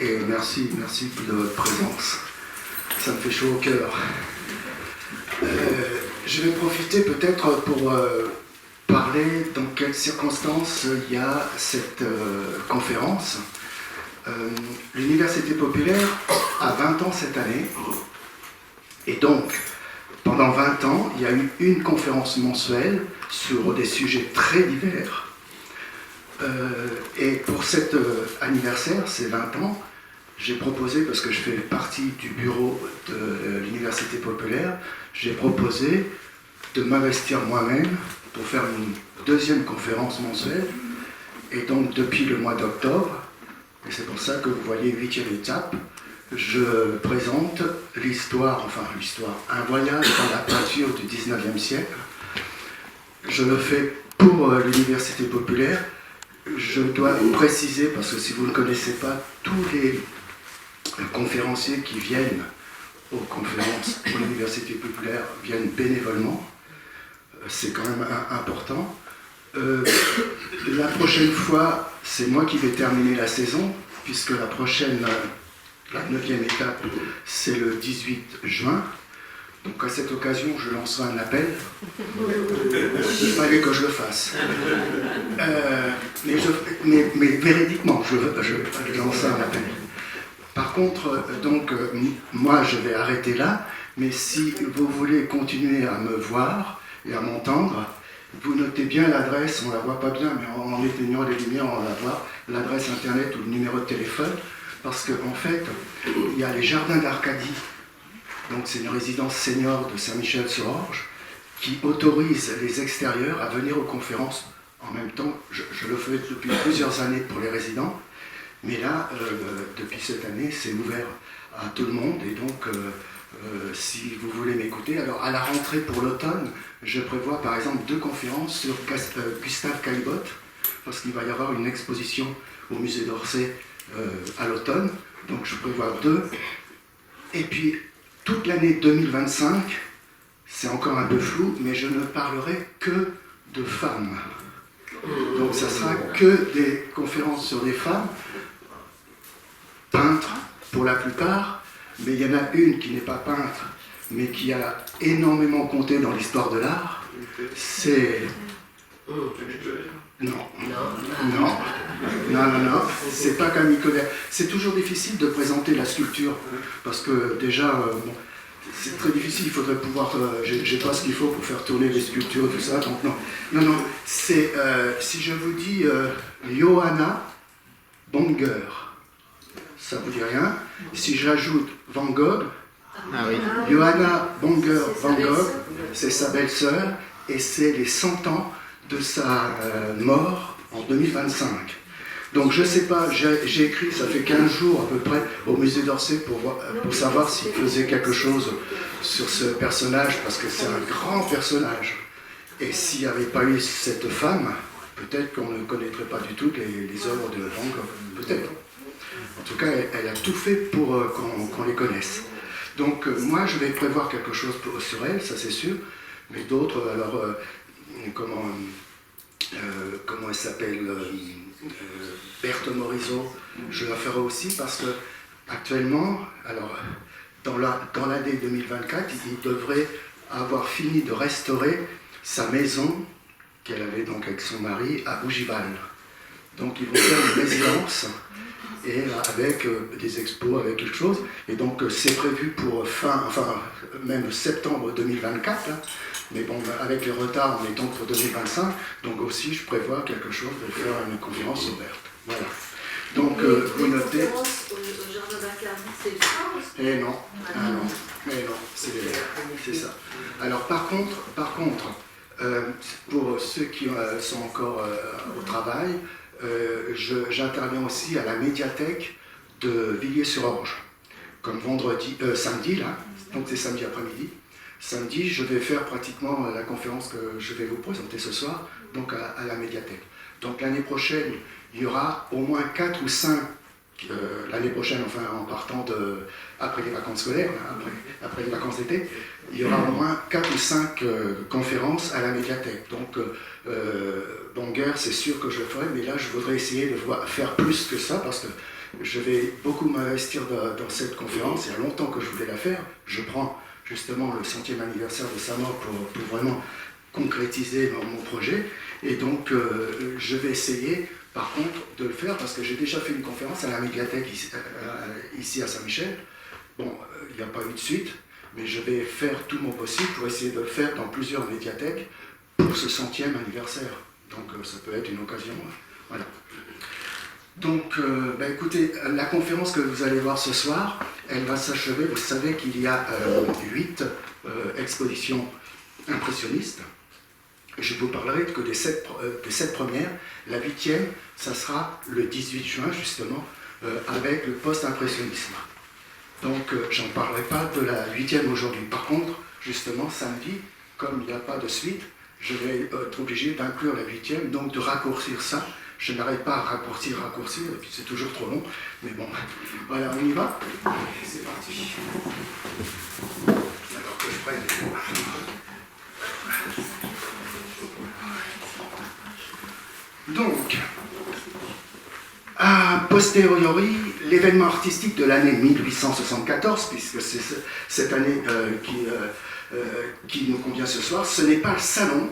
et merci de votre présence. Ça me fait chaud au cœur. Je vais profiter peut-être pour parler dans quelles circonstances il y a cette conférence. L'Université populaire a 20 ans cette année, et donc pendant 20 ans, il y a eu une conférence mensuelle sur des sujets très divers. Et pour cet anniversaire, ces 20 ans, j'ai proposé, parce que je fais partie du bureau de l'Université populaire, j'ai proposé de m'investir moi-même pour faire une deuxième conférence mensuelle. Et donc depuis le mois d'octobre, et c'est pour ça que vous voyez 8e étape, je présente l'histoire, un voyage dans la peinture du 19e siècle. Je le fais pour l'Université populaire. Je dois préciser, parce que si vous ne connaissez pas, tous les conférenciers qui viennent aux conférences pour l'Université populaire viennent bénévolement. C'est quand même important. La prochaine fois, c'est moi qui vais terminer la saison, puisque la 9e étape, c'est le 18 juin. Donc à cette occasion, je lancerai un appel. Il fallait que je le fasse. Mais véridiquement, je lancerai un appel. Par contre, moi, je vais arrêter là. Mais si vous voulez continuer à me voir et à m'entendre, vous notez bien l'adresse, on ne la voit pas bien, mais en éteignant les lumières, on va la voir, l'adresse internet ou le numéro de téléphone. Parce qu'en fait, il y a les jardins d'Arcadie. Donc c'est une résidence senior de Saint-Michel-sur-Orge qui autorise les extérieurs à venir aux conférences. En même temps, je le fais depuis plusieurs années pour les résidents, mais là, depuis cette année, c'est ouvert à tout le monde. Et donc, si vous voulez m'écouter, alors à la rentrée pour l'automne, je prévois par exemple 2 conférences sur Gustave Caillebotte, parce qu'il va y avoir une exposition au musée d'Orsay à l'automne. Donc je prévois 2. Et puis, toute l'année 2025, c'est encore un peu flou, mais je ne parlerai que de femmes. Donc ça sera que des conférences sur des femmes, peintres pour la plupart, mais il y en a une qui n'est pas peintre, mais qui a énormément compté dans l'histoire de l'art. C'est... Non, c'est pas Camille Collet. C'est toujours difficile de présenter la sculpture, parce que déjà, c'est très difficile, il faudrait pouvoir... j'ai pas ce qu'il faut pour faire tourner les sculptures, tout ça, donc non, c'est... si je vous dis Johanna Bonger, ça vous dit rien. Si j'ajoute Van Gogh, Johanna Bonger Van Gogh, c'est sa belle-sœur, et c'est les 100 ans de sa mort en 2025. Donc je ne sais pas, j'ai écrit, ça fait 15 jours à peu près, au musée d'Orsay pour savoir s'il faisait quelque chose sur ce personnage, parce que c'est un grand personnage. Et s'il n'y avait pas eu cette femme, peut-être qu'on ne connaîtrait pas du tout les œuvres de Van Gogh. Peut-être. En tout cas, elle a tout fait pour qu'on les connaisse. Donc moi, je vais prévoir quelque chose sur elle, ça c'est sûr, mais d'autres, alors... comment elle s'appelle, Berthe Morisot, je la ferai aussi parce que actuellement, alors dans l'année 2024, il devrait avoir fini de restaurer sa maison qu'elle avait donc avec son mari à Bougival. Donc ils vont faire une résidence et avec des expos, avec quelque chose. Et donc c'est prévu pour même septembre 2024. Hein. Mais bon, avec le retard, on est donc pour 2025, donc aussi je prévois quelque chose de faire une conférence ouverte. Voilà. Donc vous notez. Au jardin d'Arcadie, c'est le soir. Eh non, c'est ça. Alors par contre, pour ceux qui sont encore au travail, j'interviens aussi à la médiathèque de Villiers-sur-Orge, comme samedi là, donc c'est samedi après-midi. Samedi, je vais faire pratiquement la conférence que je vais vous présenter ce soir, donc à la médiathèque. Donc l'année prochaine, il y aura au moins 4 ou 5, l'année prochaine, enfin en partant après les vacances scolaires, après les vacances d'été, il y aura au moins 4 ou 5 conférences à la médiathèque. Donc Bonger, c'est sûr que je le ferai, mais là je voudrais essayer de faire plus que ça, parce que je vais beaucoup m'investir dans cette conférence. Il y a longtemps que je voulais la faire. Je prends justement le 100e anniversaire de sa mort pour vraiment concrétiser mon projet. Et donc, je vais essayer, par contre, de le faire parce que j'ai déjà fait une conférence à la médiathèque ici à Saint-Michel. Bon, il n'y a pas eu de suite, mais je vais faire tout mon possible pour essayer de le faire dans plusieurs médiathèques pour ce 100e anniversaire. Donc, ça peut être une occasion. Voilà. Donc, écoutez, la conférence que vous allez voir ce soir, elle va s'achever. Vous savez qu'il y a 8 expositions impressionnistes. Je vous parlerai que des 7 premières. La 8e, ça sera le 18 juin, justement, avec le post-impressionnisme. Donc, j'en parlerai pas de la 8e aujourd'hui. Par contre, justement, samedi, comme il n'y a pas de suite, je vais être obligé d'inclure la 8e, donc de raccourcir ça. Je n'arrête pas à raccourcir, et puis c'est toujours trop long. Mais bon, voilà, on y va. C'est parti. Alors que je prenne. Donc, a posteriori, l'événement artistique de l'année 1874, puisque c'est cette année qui nous convient ce soir, ce n'est pas le salon,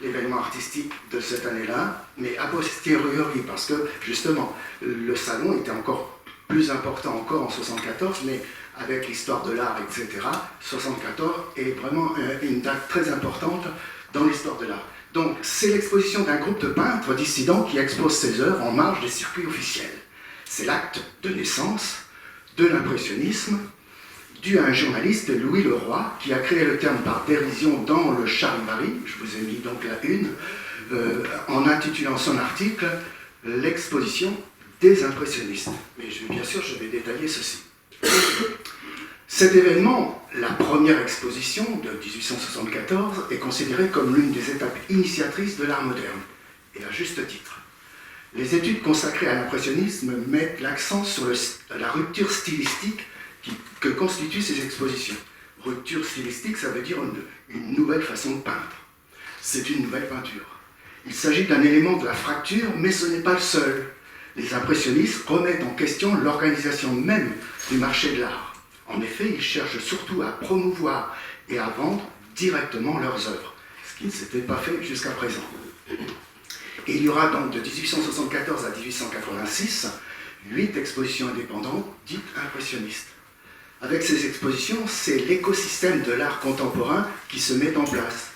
l'événement artistique de cette année-là, mais a posteriori, parce que justement, le salon était encore plus important encore en 74, mais avec l'histoire de l'art, etc., 74 est vraiment une date très importante dans l'histoire de l'art. Donc, c'est l'exposition d'un groupe de peintres dissidents qui exposent ses œuvres en marge des circuits officiels. C'est l'acte de naissance de l'impressionnisme, dû à un journaliste, Louis Leroy, qui a créé le terme par dérision dans le Charivari, je vous ai mis donc la une, en intitulant son article « L'exposition des impressionnistes ». Mais bien sûr, je vais détailler ceci. Cet événement, la première exposition de 1874, est considérée comme l'une des étapes initiatrices de l'art moderne, et à juste titre. Les études consacrées à l'impressionnisme mettent l'accent sur la rupture stylistique que constituent ces expositions. Rupture stylistique, ça veut dire une nouvelle façon de peindre. C'est une nouvelle peinture. Il s'agit d'un élément de la fracture, mais ce n'est pas le seul. Les impressionnistes remettent en question l'organisation même du marché de l'art. En effet, ils cherchent surtout à promouvoir et à vendre directement leurs œuvres, ce qui ne s'était pas fait jusqu'à présent. Et il y aura donc de 1874 à 1886 8 expositions indépendantes dites impressionnistes. Avec ces expositions, c'est l'écosystème de l'art contemporain qui se met en place.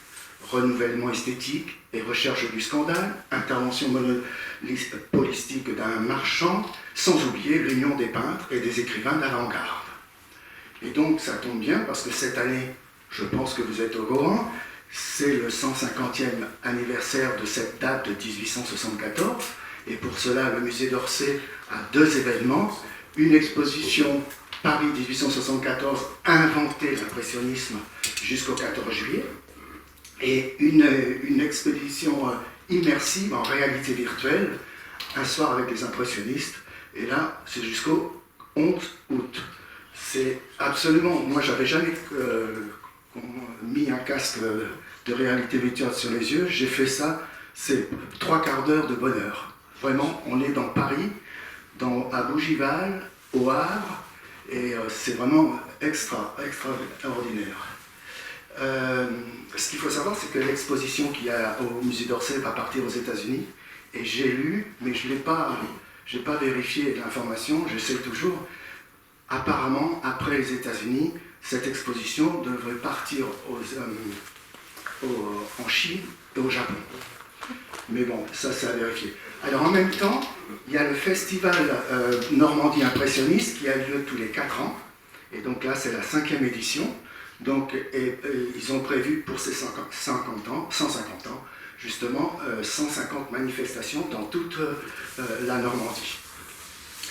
Renouvellement esthétique et recherche du scandale, intervention monopolistique d'un marchand, sans oublier l'union des peintres et des écrivains d'avant-garde. Et donc ça tombe bien parce que cette année, je pense que vous êtes au courant, c'est le 150e anniversaire de cette date de 1874. Et pour cela, le musée d'Orsay a 2 événements. Une exposition Paris 1874, inventer l'impressionnisme jusqu'au 14 juillet. Et une exposition immersive en réalité virtuelle, un soir avec les impressionnistes. Et là, c'est jusqu'au 11 août. C'est absolument... Moi, j'avais jamais mis un casque de réalité virtuelle sur les yeux. J'ai fait ça, c'est 3/4 d'heure de bonheur. Vraiment, on est dans Paris, à Bougival, au Havre, et c'est vraiment extraordinaire. Ce qu'il faut savoir, c'est que l'exposition qu'il y a au musée d'Orsay va partir aux États-Unis, et j'ai lu, mais je n'ai pas vérifié l'information, j'essaie toujours. Apparemment, après les États-Unis, cette exposition devrait partir en Chine et au Japon. Mais bon, ça c'est à vérifier. Alors en même temps, il y a le festival Normandie impressionniste qui a lieu tous les 4 ans. Et donc là, c'est la 5e édition. Donc, ils ont prévu pour ces 150 ans, justement, 150 manifestations dans toute la Normandie.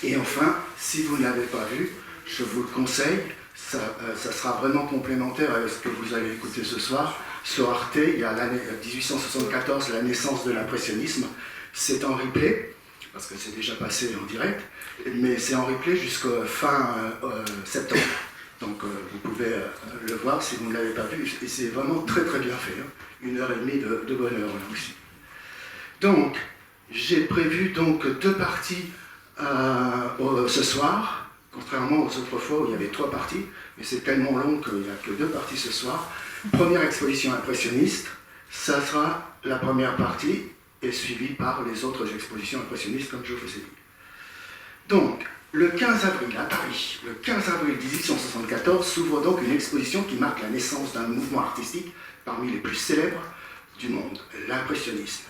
Et enfin, si vous ne l'avez pas vu, je vous le conseille, ça sera vraiment complémentaire à ce que vous avez écouté ce soir. Sur Arte, il y a l'année 1874, la naissance de l'impressionnisme. C'est en replay, parce que c'est déjà passé en direct, mais c'est en replay jusqu'à fin septembre. Donc vous pouvez le voir si vous ne l'avez pas vu, et c'est vraiment très très bien fait. 1h30 de bonheur là aussi. Donc, j'ai prévu donc 2 parties ce soir, contrairement aux autres fois où il y avait 3 parties, mais c'est tellement long qu'il n'y a que 2 parties ce soir. Première exposition impressionniste, ça sera la première partie, et suivie par les autres expositions impressionnistes, comme je vous ai dit. Donc, le 15 avril à Paris, le 15 avril 1874, s'ouvre donc une exposition qui marque la naissance d'un mouvement artistique parmi les plus célèbres du monde, l'impressionnisme.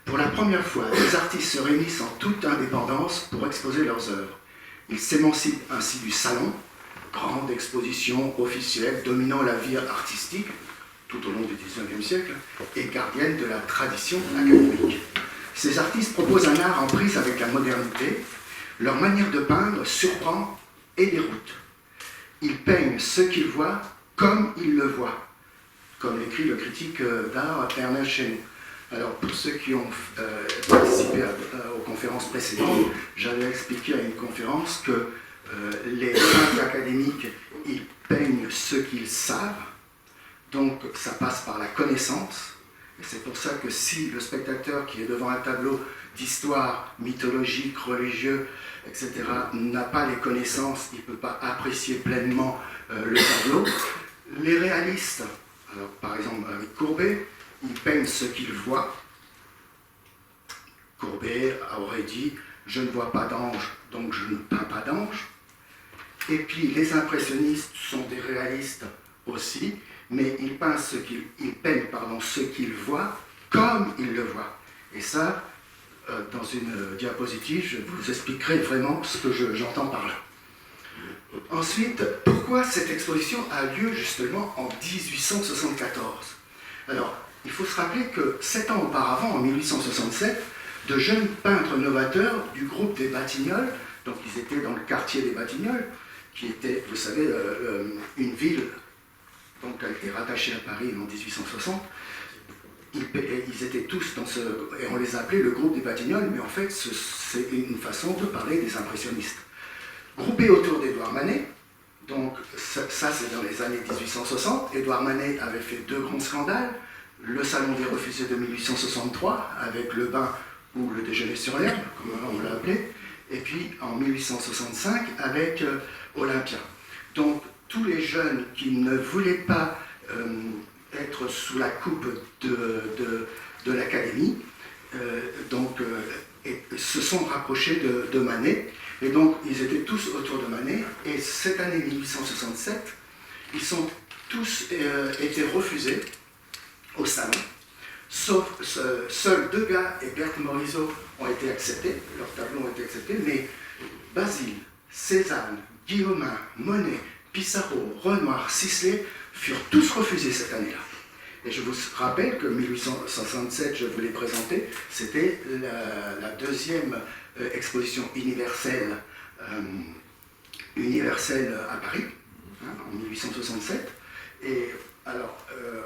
Pour la première fois, les artistes se réunissent en toute indépendance pour exposer leurs œuvres. Ils s'émancipent ainsi du salon, grande exposition officielle dominant la vie artistique tout au long du XIXe siècle et gardienne de la tradition académique. Ces artistes proposent un art en prise avec la modernité. Leur manière de peindre surprend et déroute. Ils peignent ce qu'ils voient comme ils le voient, comme l'écrit le critique d'art Ernest Chéneau. Alors, pour ceux qui ont participé aux conférences précédentes, j'avais expliqué à une conférence que les peintres académiques, ils peignent ce qu'ils savent, donc ça passe par la connaissance. Et c'est pour ça que si le spectateur qui est devant un tableau d'histoire mythologique, religieux, etc., n'a pas les connaissances, il ne peut pas apprécier pleinement le tableau. Les réalistes, alors, par exemple avec Courbet, il peigne ce qu'il voit. Courbet aurait dit « Je ne vois pas d'ange, donc je ne peins pas d'ange ». Et puis les impressionnistes sont des réalistes aussi, mais ils peignent ce qu'ils voient comme ils le voient. Et ça, dans une diapositive, je vous expliquerai vraiment ce que j'entends par là. Ensuite, pourquoi cette exposition a lieu justement en 1874 ? Alors, il faut se rappeler que 7 ans auparavant, en 1867, de jeunes peintres novateurs du groupe des Batignolles, donc ils étaient dans le quartier des Batignolles, qui était, vous savez, une ville donc, qui a été rattachée à Paris en 1860, ils étaient tous dans ce... et on les appelait le groupe des Batignolles, mais en fait, c'est une façon de parler des impressionnistes. Groupés autour d'Édouard Manet, donc ça c'est dans les années 1860, Édouard Manet avait fait 2 grands scandales, le Salon des refusés de 1863, avec le bain ou le déjeuner sur l'herbe, comme on l'a appelé, et puis en 1865 avec Olympia. Donc tous les jeunes qui ne voulaient pas être sous la coupe de l'Académie, se sont rapprochés de Manet, et donc ils étaient tous autour de Manet, et cette année 1867, ils sont tous été refusés au salon, sauf seuls Degas et Berthe Morisot ont été acceptés, leurs tableaux ont été acceptés, mais Basile, Cézanne, Guillaumin, Monet, Pissarro, Renoir, Sisley furent tous refusés cette année-là. Et je vous rappelle que 1867, je vous l'ai présenté, c'était la deuxième exposition universelle à Paris, en 1867. Et alors,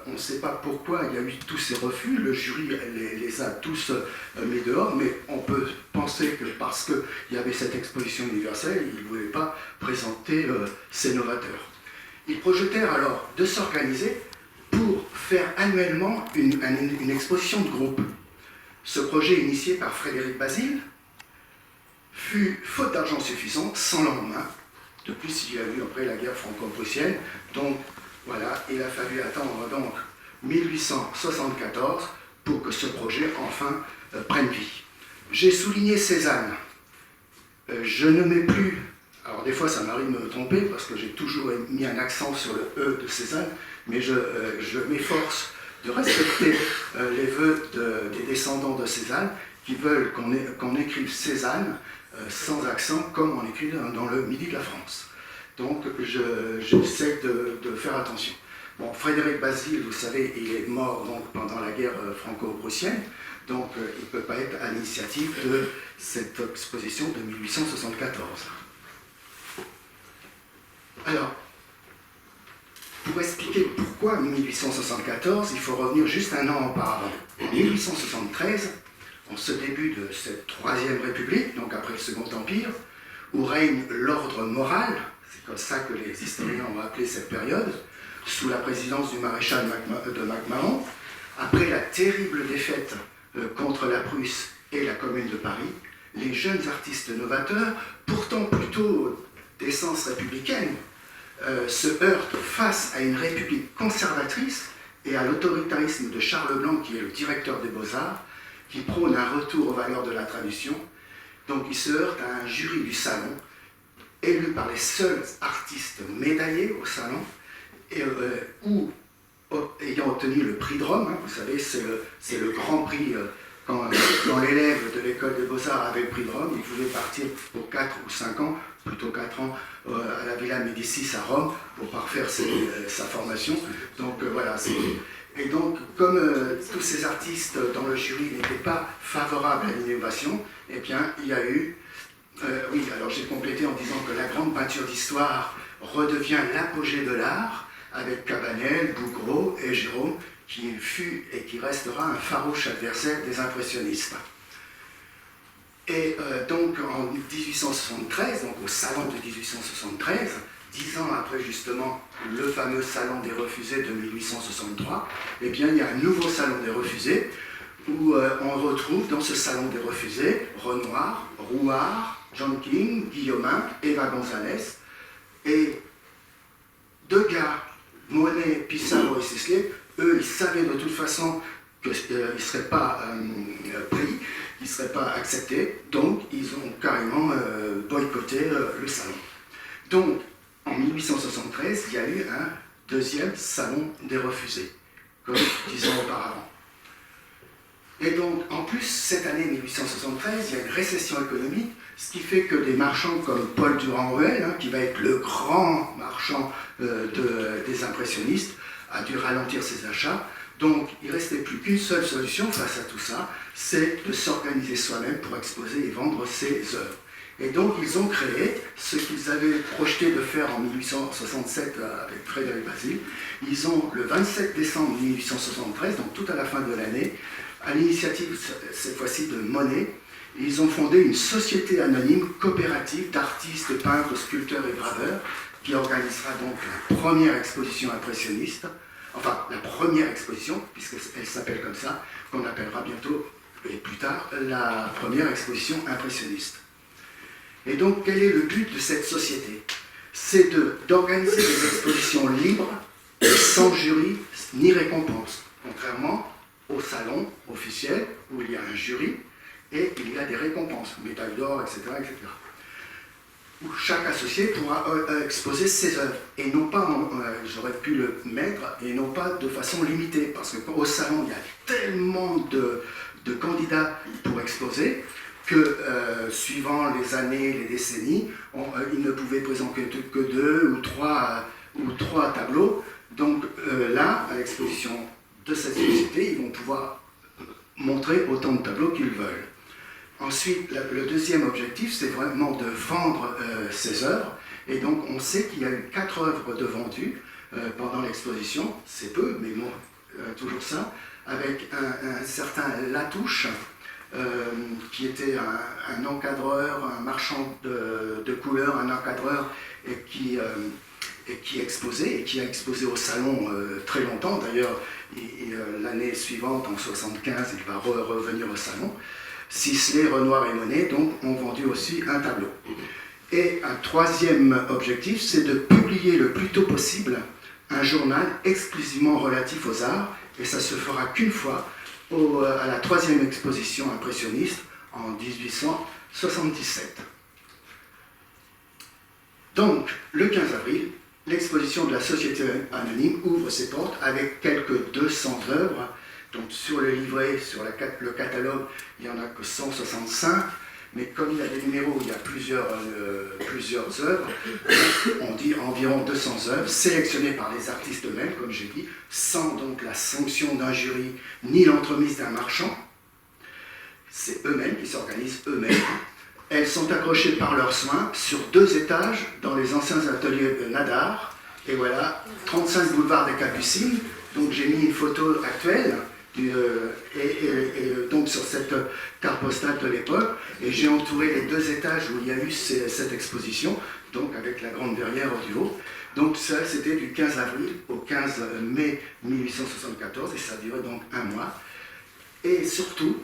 on ne sait pas pourquoi il y a eu tous ces refus, le jury les a tous mis dehors, mais on peut penser que parce qu'il y avait cette exposition universelle, ils ne voulaient pas présenter ces novateurs. Ils projetèrent alors de s'organiser pour faire annuellement une exposition de groupe. Ce projet, initié par Frédéric Basile, fut, faute d'argent suffisant, sans lendemain. De plus, il y a eu après la guerre franco-prussienne, donc voilà, il a fallu attendre donc 1874 pour que ce projet enfin prenne vie. J'ai souligné Cézanne. Je ne mets plus, alors des fois ça m'arrive de me tromper parce que j'ai toujours mis un accent sur le E de Cézanne, mais je m'efforce de respecter les vœux des descendants de Cézanne qui veulent qu'on écrive Cézanne sans accent comme on écrit dans le Midi de la France. Donc j'essaie de faire attention. Bon, Frédéric Basile, vous savez, il est mort donc, pendant la guerre franco-prussienne, donc il ne peut pas être à l'initiative de cette exposition de 1874. Alors, pour expliquer pourquoi 1874, il faut revenir juste un an auparavant. En 1873, en ce début de cette Troisième République, donc après le Second Empire, où règne l'ordre moral, c'est comme ça que les historiens ont appelé cette période, sous la présidence du maréchal de MacMahon, après la terrible défaite contre la Prusse et la Commune de Paris, les jeunes artistes novateurs, pourtant plutôt d'essence républicaine, se heurtent face à une république conservatrice et à l'autoritarisme de Charles Blanc, qui est le directeur des Beaux-Arts, qui prône un retour aux valeurs de la tradition. Donc il se heurte à un jury du salon, élu par les seuls artistes médaillés au salon, ou ayant obtenu le prix de Rome, hein, vous savez, c'est le grand prix, quand l'élève de l'école des Beaux-Arts avait le prix de Rome, il pouvait partir pour 4 ou 5 ans, plutôt 4 ans, à la Villa Médicis à Rome, pour parfaire sa formation. Donc voilà, et donc, comme tous ces artistes dans le jury n'étaient pas favorables à l'innovation, eh bien, il y a eu... oui, alors j'ai complété en disant que la grande peinture d'histoire redevient l'apogée de l'art, avec Cabanel, Bouguereau et Gérôme, qui fut et qui restera un farouche adversaire des impressionnistes. Et donc, en 1873, donc au salon de 1873, 10 ans après justement le fameux salon des refusés de 1863, eh bien il y a un nouveau salon des refusés où on retrouve dans ce salon des refusés Renoir, Rouart, John King, Guillaumin, Eva González et deux gars, Monet, Pissarro et Sisley. Eux, ils savaient de toute façon qu'ils ne seraient pas pris, ils ne seraient pas acceptés, donc ils ont carrément boycotté le salon. Donc, en 1873, il y a eu un deuxième salon des refusés, comme 10 ans auparavant. Et donc, en plus, cette année 1873, il y a une récession économique, ce qui fait que des marchands comme Paul Durand-Ruel, hein, qui va être le grand marchand des impressionnistes, a dû ralentir ses achats. Donc, il ne restait plus qu'une seule solution face à tout ça, c'est de s'organiser soi-même pour exposer et vendre ses œuvres. Et donc, ils ont créé ce qu'ils avaient projeté de faire en 1867 avec Frédéric Basile. Ils ont, le 27 décembre 1873, donc tout à la fin de l'année, à l'initiative cette fois-ci de Monet, ils ont fondé une société anonyme coopérative d'artistes, peintres, sculpteurs et graveurs qui organisera donc la première exposition impressionniste, enfin la première exposition, puisqu'elle s'appelle comme ça, qu'on appellera bientôt et plus tard la première exposition impressionniste. Et donc quel est le but de cette société? C'est d'organiser des expositions libres, sans jury ni récompense, contrairement au salon officiel où il y a un jury et il y a des récompenses, médaille d'or, etc., etc. Où chaque associé pourra exposer ses œuvres, et non pas, j'aurais pu le mettre, et non pas de façon limitée, parce qu'au salon, il y a tellement de candidats pour exposer, que suivant les années, les décennies, ils ne pouvaient présenter que 2 ou 3 tableaux. Donc là, à l'exposition de cette société, ils vont pouvoir montrer autant de tableaux qu'ils veulent. Ensuite, le deuxième objectif, c'est vraiment de vendre ces œuvres. Et donc, on sait qu'il y a eu 4 œuvres de vendues pendant l'exposition. C'est peu, mais bon, toujours ça. Avec un certain Latouche, qui était un encadreur, un marchand de couleurs, un encadreur, et qui exposait, et qui a exposé au salon très longtemps. D'ailleurs, l'année suivante, en 1975, il va revenir au salon. Sisley, Renoir et Monet, donc, ont vendu aussi un tableau. Et un troisième objectif, c'est de publier le plus tôt possible un journal exclusivement relatif aux arts, et ça se fera qu'une fois à la 3e exposition impressionniste en 1877. Donc, le 15 avril, l'exposition de la Société Anonyme ouvre ses portes avec quelques 200 œuvres. Donc sur le livret, sur le catalogue, il n'y en a que 165, mais comme il y a des numéros où il y a plusieurs œuvres, on dit environ 200 œuvres, sélectionnées par les artistes eux-mêmes, comme j'ai dit, sans donc la sanction d'un jury, ni l'entremise d'un marchand. C'est eux-mêmes qui s'organisent eux-mêmes. Elles sont accrochées par leurs soins sur 2 étages dans les anciens ateliers de Nadar. Et voilà, 35 boulevard des Capucines. Donc j'ai mis une photo actuelle. Et donc sur cette carte postale de l'époque, et j'ai entouré les 2 étages où il y a eu cette exposition, donc avec la grande verrière du haut. Donc ça, c'était du 15 avril au 15 mai 1874, et ça durait donc 1 mois. Et surtout,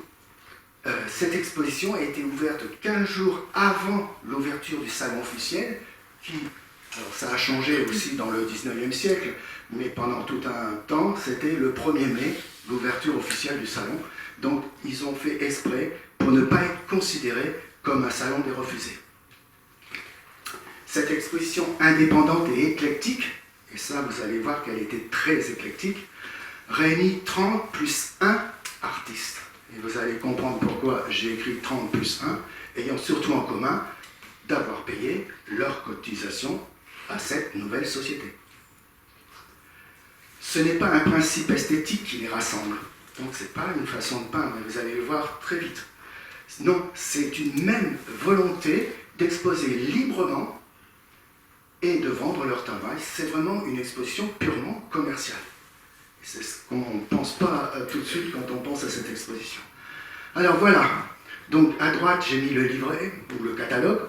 cette exposition a été ouverte 15 jours avant l'ouverture du salon officiel, qui, alors ça a changé aussi dans le 19e siècle, mais pendant tout un temps, c'était le 1er mai, l'ouverture officielle du salon. Donc ils ont fait exprès pour ne pas être considéré comme un salon des refusés. Cette exposition indépendante et éclectique, et ça vous allez voir qu'elle était très éclectique, réunit 30 plus 1 artistes. Et vous allez comprendre pourquoi j'ai écrit 30 plus 1, ayant surtout en commun d'avoir payé leur cotisation à cette nouvelle société. Ce n'est pas un principe esthétique qui les rassemble, donc ce n'est pas une façon de peindre, vous allez le voir très vite. Non, c'est une même volonté d'exposer librement et de vendre leur travail. C'est vraiment une exposition purement commerciale. C'est ce qu'on ne pense pas tout de suite quand on pense à cette exposition. Alors voilà, donc à droite j'ai mis le livret ou le catalogue,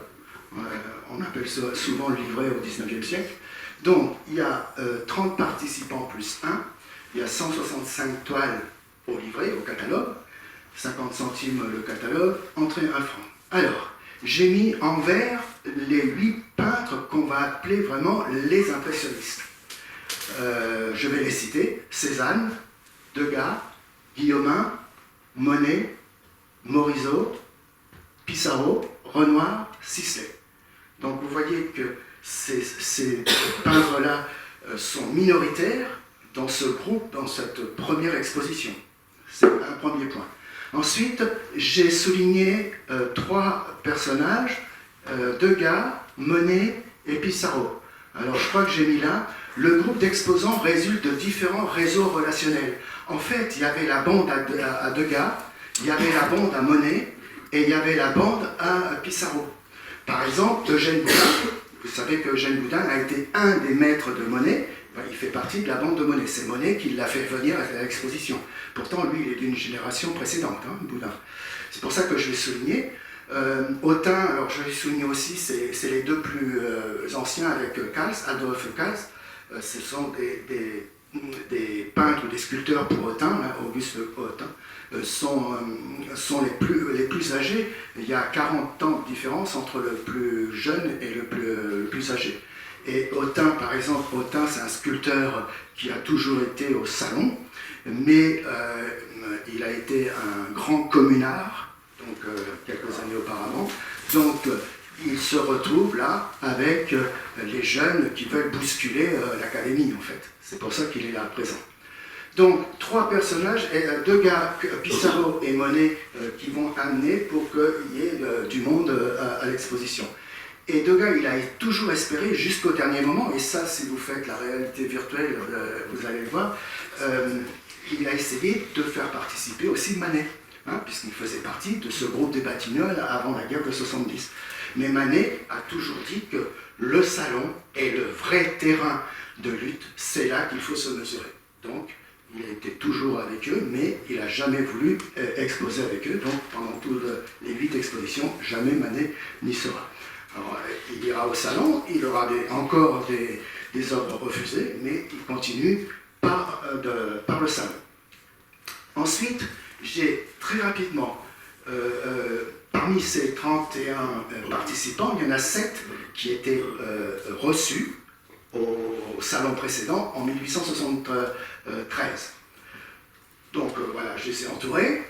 on appelle ça souvent le livret au 19e siècle. Donc il y a 30 participants plus 1, il y a 165 toiles au livret, au catalogue, 50 centimes le catalogue, entrée 1 franc. Alors, j'ai mis en vert les 8 peintres qu'on va appeler vraiment les impressionnistes. Je vais les citer: Cézanne, Degas, Guillaumin, Monet, Morisot, Pissarro, Renoir, Sisley. Donc vous voyez que ces peintres-là sont minoritaires dans ce groupe, dans cette première exposition. C'est un premier point. Ensuite, j'ai souligné 3 personnages, Degas, Monet et Pissarro. Alors je crois que j'ai mis là, le groupe d'exposants résulte de différents réseaux relationnels. En fait, il y avait la bande à Degas, il y avait la bande à Monet et il y avait la bande à Pissarro. Par exemple, Eugène Boudin, vous savez qu'Eugène Boudin a été un des maîtres de Monet, il fait partie de la bande de Monet. C'est Monet qui l'a fait venir à l'exposition. Pourtant, lui, il est d'une génération précédente, Boudin. C'est pour ça que je l'ai souligné. Autain, alors je l'ai souligné aussi, c'est les 2 plus anciens avec Kals, Adolphe Kals. Ce sont des peintres ou des sculpteurs pour Autain, Auguste Autain, sont les plus âgés. Il y a 40 ans de différence entre le plus jeune et le plus âgé. Et Autain, par exemple, Autain, c'est un sculpteur qui a toujours été au salon, mais il a été un grand communard, donc quelques années auparavant. Donc il se retrouve là avec les jeunes qui veulent bousculer l'académie, en fait. C'est pour ça qu'il est là présent. Donc 3 personnages, Degas, Pissarro et Monet qui vont amener pour qu'il y ait du monde à l'exposition. Et Degas, il a toujours espéré jusqu'au dernier moment, et ça, si vous faites la réalité virtuelle, vous allez le voir, il a essayé de faire participer aussi Manet, puisqu'il faisait partie de ce groupe des Batignolles avant la guerre de 70. Mais Manet a toujours dit que le salon est le vrai terrain de lutte, c'est là qu'il faut se mesurer. Donc, il a été toujours avec eux, mais il n'a jamais voulu exposer avec eux, donc pendant toutes les 8 expositions, jamais Manet n'y sera. Alors, il ira au salon, il aura encore des œuvres refusées, mais il continue par le salon. Ensuite, j'ai très rapidement, parmi ces 31 participants, il y en a 7 qui étaient reçus au salon précédent en 1873. Donc voilà, je les ai entourés,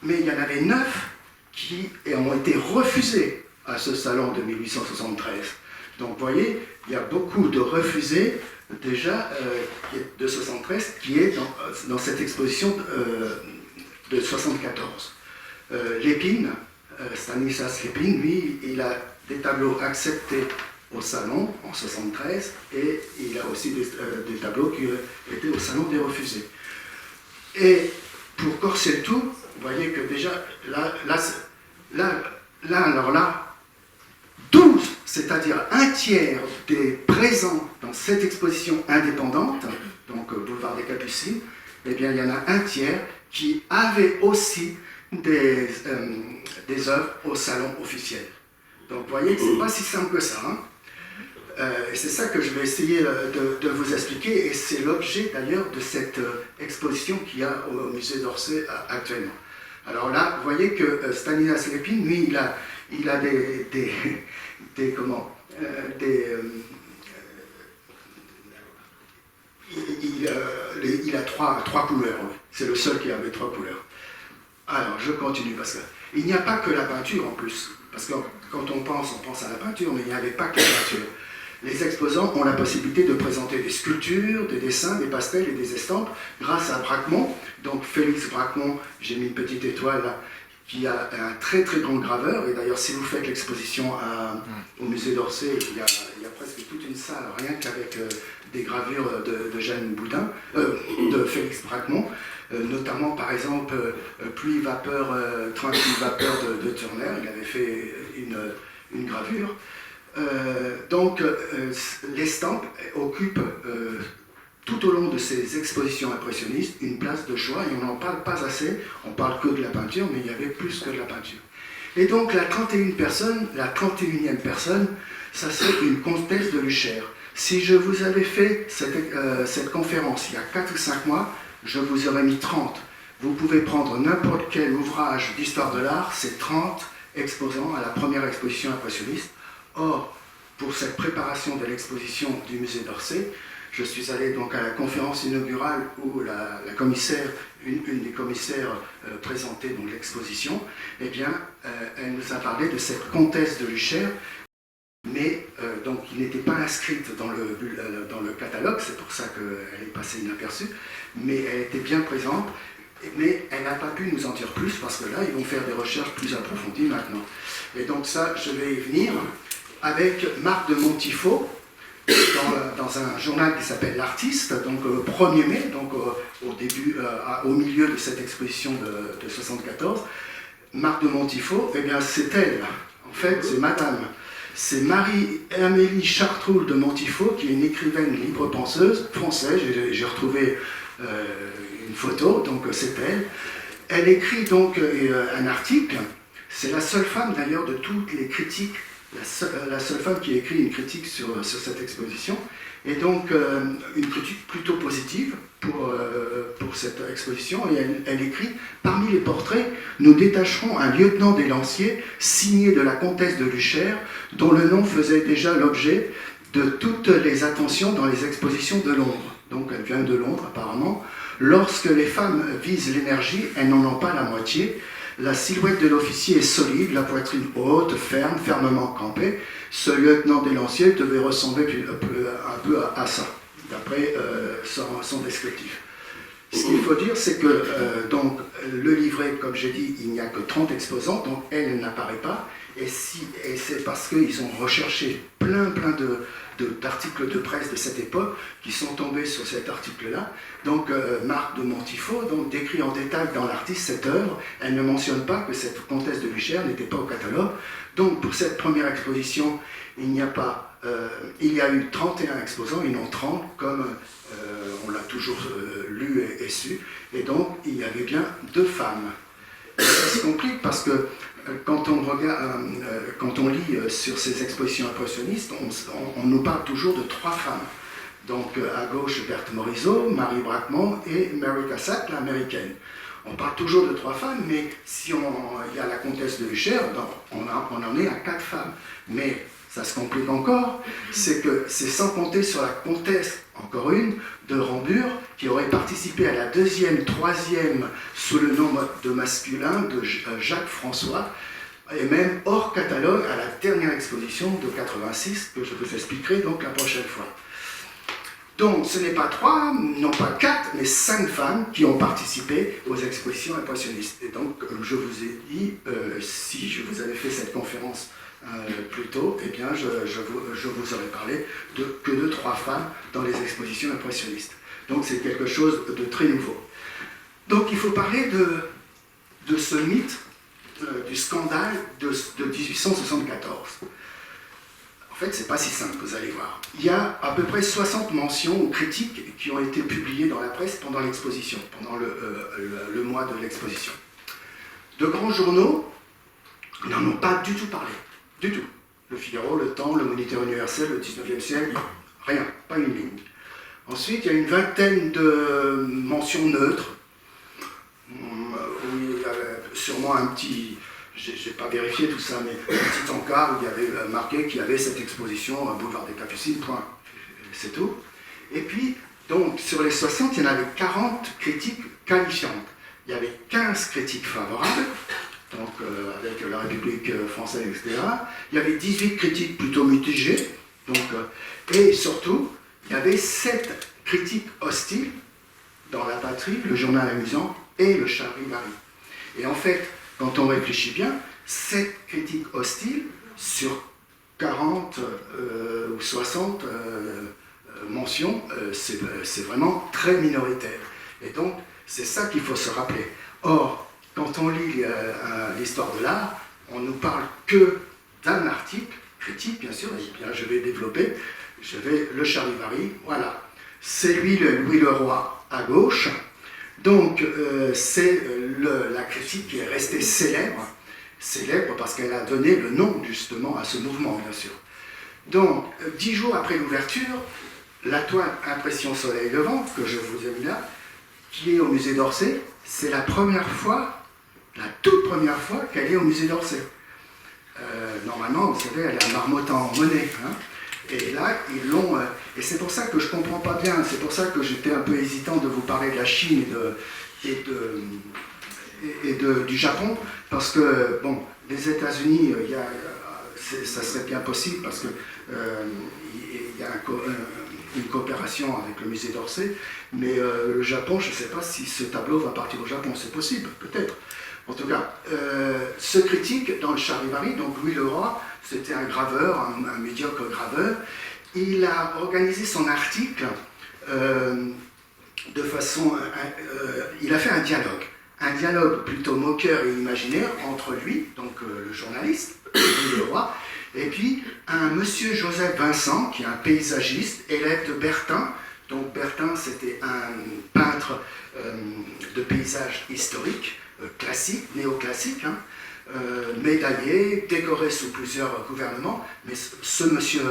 mais il y en avait 9 qui ont été refusés à ce salon de 1873. Donc vous voyez, il y a beaucoup de refusés déjà de 73 qui est dans cette exposition de 74. Lépine, Stanislas Lépine, lui, il a des tableaux acceptés au salon en 73 et il a aussi des tableaux qui étaient au salon des refusés. Et pour corser le tout, vous voyez que déjà, alors là, 12, c'est-à-dire un tiers des présents dans cette exposition indépendante, donc Boulevard des Capucines, eh bien il y en a un tiers qui avaient aussi des œuvres au salon officiel. Donc vous voyez que ce n'est pas si simple que ça. Et c'est ça que je vais essayer de vous expliquer, et c'est l'objet d'ailleurs de cette exposition qu'il y a au musée d'Orsay actuellement. Alors là, vous voyez que Stanislas Lépine, lui, il a il a trois couleurs. C'est le seul qui avait 3 couleurs. Alors, je continue parce qu'il n'y a pas que la peinture en plus. Parce que quand on pense à la peinture, mais il n'y avait pas que la peinture. Les exposants ont la possibilité de présenter des sculptures, des dessins, des pastels et des estampes grâce à Bracquemond. Donc Félix Bracquemond, j'ai mis une petite étoile là, qui a un très très grand graveur. Et d'ailleurs, si vous faites l'exposition au musée d'Orsay, il y a presque toute une salle, rien qu'avec des gravures de Jeanne Boudin, de Félix Bracquemond. Notamment par exemple Pluie Vapeur, Train Pluie Vapeur de Turner, il avait fait une gravure. Donc l'estampe occupe tout au long de ces expositions impressionnistes une place de choix et on n'en parle pas assez, on parle que de la peinture mais il y avait plus que de la peinture. Et donc la 31e personne, ça c'est une comtesse de Luchère. Si je vous avais fait cette conférence il y a 4 ou 5 mois, je vous aurais mis 30. Vous pouvez prendre n'importe quel ouvrage d'histoire de l'art, c'est 30 exposants à la première exposition impressionniste. Or, pour cette préparation de l'exposition du musée d'Orsay, je suis allé donc à la conférence inaugurale où la commissaire, une des commissaires présentait donc l'exposition. Eh bien, elle nous a parlé de cette comtesse de Luchère, mais donc il n'était pas inscrite dans le catalogue, c'est pour ça qu'elle est passée inaperçue, mais elle était bien présente, mais elle n'a pas pu nous en dire plus, parce que là, ils vont faire des recherches plus approfondies maintenant. Et donc ça, je vais y venir avec Marc de Montifaux, dans un journal qui s'appelle L'Artiste, donc le 1er mai, donc au milieu de cette exposition de 74. Marc de Montifaux, eh bien c'est elle, en fait, c'est madame. C'est Marie-Amélie Chartroul de Montifaux, qui est une écrivaine libre-penseuse française. J'ai retrouvé une photo, donc c'est elle. Elle écrit donc un article. C'est la seule femme d'ailleurs de toutes les critiques, la seule femme qui a écrit une critique sur cette exposition. Et donc une critique plutôt positive pour cette exposition. Et elle écrit « Parmi les portraits, nous détacherons un lieutenant des lanciers signé de la comtesse de Luchère, dont le nom faisait déjà l'objet de toutes les attentions dans les expositions de Londres. » Donc elle vient de Londres apparemment. « Lorsque les femmes visent l'énergie, elles n'en ont pas la moitié. La silhouette de l'officier est solide, la poitrine haute, ferme, fermement campée. Ce lieutenant des lanciers devait ressembler un peu à ça, d'après son descriptif. » Ce qu'il faut dire, c'est que donc, le livret, comme j'ai dit, il n'y a que 30 exposants, donc elle n'apparaît pas. Et c'est parce qu'ils ont recherché plein d'articles de presse de cette époque qui sont tombés sur cet article-là. Donc Marc de Montifaux donc, décrit en détail dans l'artiste cette œuvre. Elle ne mentionne pas que cette comtesse de Luchère n'était pas au catalogue. Donc pour cette première exposition, il y a eu 31 exposants et non 30, comme on l'a toujours lu et su. Et donc il y avait bien 2 femmes. Ça se complique parce que quand on lit sur ces expositions impressionnistes, on nous parle toujours de 3 femmes. Donc à gauche, Berthe Morisot, Marie Bracquemond et Mary Cassatt, l'américaine. On parle toujours de 3 femmes, mais si il y a la comtesse de Luchère, on en est à 4 femmes. Mais ça se complique encore, c'est que c'est sans compter sur la comtesse, encore une, de Rambures, qui aurait participé à la 2e, 3e, sous le nom de masculin de Jacques François, et même hors catalogue à la dernière exposition de 86, que je vous expliquerai donc la prochaine fois. Donc ce n'est pas 3, non pas 4, mais 5 femmes qui ont participé aux expositions impressionnistes. Et donc, comme je vous ai dit, si je vous avais fait cette conférence plus tôt, eh bien, je vous aurais parlé que de 3 femmes dans les expositions impressionnistes. Donc c'est quelque chose de très nouveau. Donc il faut parler de ce mythe, du scandale de 1874. En fait, c'est pas si simple, vous allez voir. Il y a à peu près 60 mentions ou critiques qui ont été publiées dans la presse pendant l'exposition, pendant le mois de l'exposition. De grands journaux n'en ont pas du tout parlé. Du tout. Le Figaro, Le Temps, Le Moniteur Universel, le 19e siècle, rien, pas une ligne. Ensuite, il y a une vingtaine de mentions neutres, sûrement un petit, j'ai pas vérifié tout ça, mais un petit encart où il y avait marqué qu'il y avait cette exposition à Boulevard des Capucines, point. C'est tout. Et puis, donc, sur les 60, il y en avait 40 critiques qualifiantes. Il y avait 15 critiques favorables, donc avec la République française, etc. Il y avait 18 critiques plutôt mitigées, donc, et surtout, il y avait 7 critiques hostiles dans La Patrie, le journal amusant et le Charivari. Et en fait, quand on réfléchit bien, 7 critiques hostiles sur 40 ou 60 mentions, c'est vraiment très minoritaire. Et donc, c'est ça qu'il faut se rappeler. Or, quand on lit l'histoire de l'art, on ne nous parle que d'un article, critique bien sûr, et bien je vais développer, le Charivari, voilà. C'est lui, Louis Leroy, à gauche. Donc, c'est la critique qui est restée célèbre parce qu'elle a donné le nom justement à ce mouvement, bien sûr. Donc, 10 jours après l'ouverture, la toile Impression Soleil Levant, que je vous ai mis là, qui est au musée d'Orsay, c'est la toute première fois qu'elle est au musée d'Orsay. Normalement, vous savez, elle est à Marmottan en Monet. Hein, et là, ils l'ont... et c'est pour ça que je ne comprends pas bien, c'est pour ça que j'étais un peu hésitant de vous parler de la Chine du Japon, parce que, bon, les États-Unis, ça serait bien possible, parce que il y a une coopération avec le musée d'Orsay, mais le Japon, je ne sais pas si ce tableau va partir au Japon, c'est possible, peut-être. En tout cas, ce critique dans le Charivari, donc Louis Leroy, c'était un graveur, un médiocre graveur, il a organisé son article de façon... il a fait un dialogue plutôt moqueur et imaginaire entre lui, donc le journaliste, Louis Leroy, et puis un monsieur Joseph Vincent, qui est un paysagiste, élève de Bertin. Donc Bertin, c'était un peintre de paysage historique, classique, néoclassique, hein, médaillé, décoré sous plusieurs gouvernements, mais ce monsieur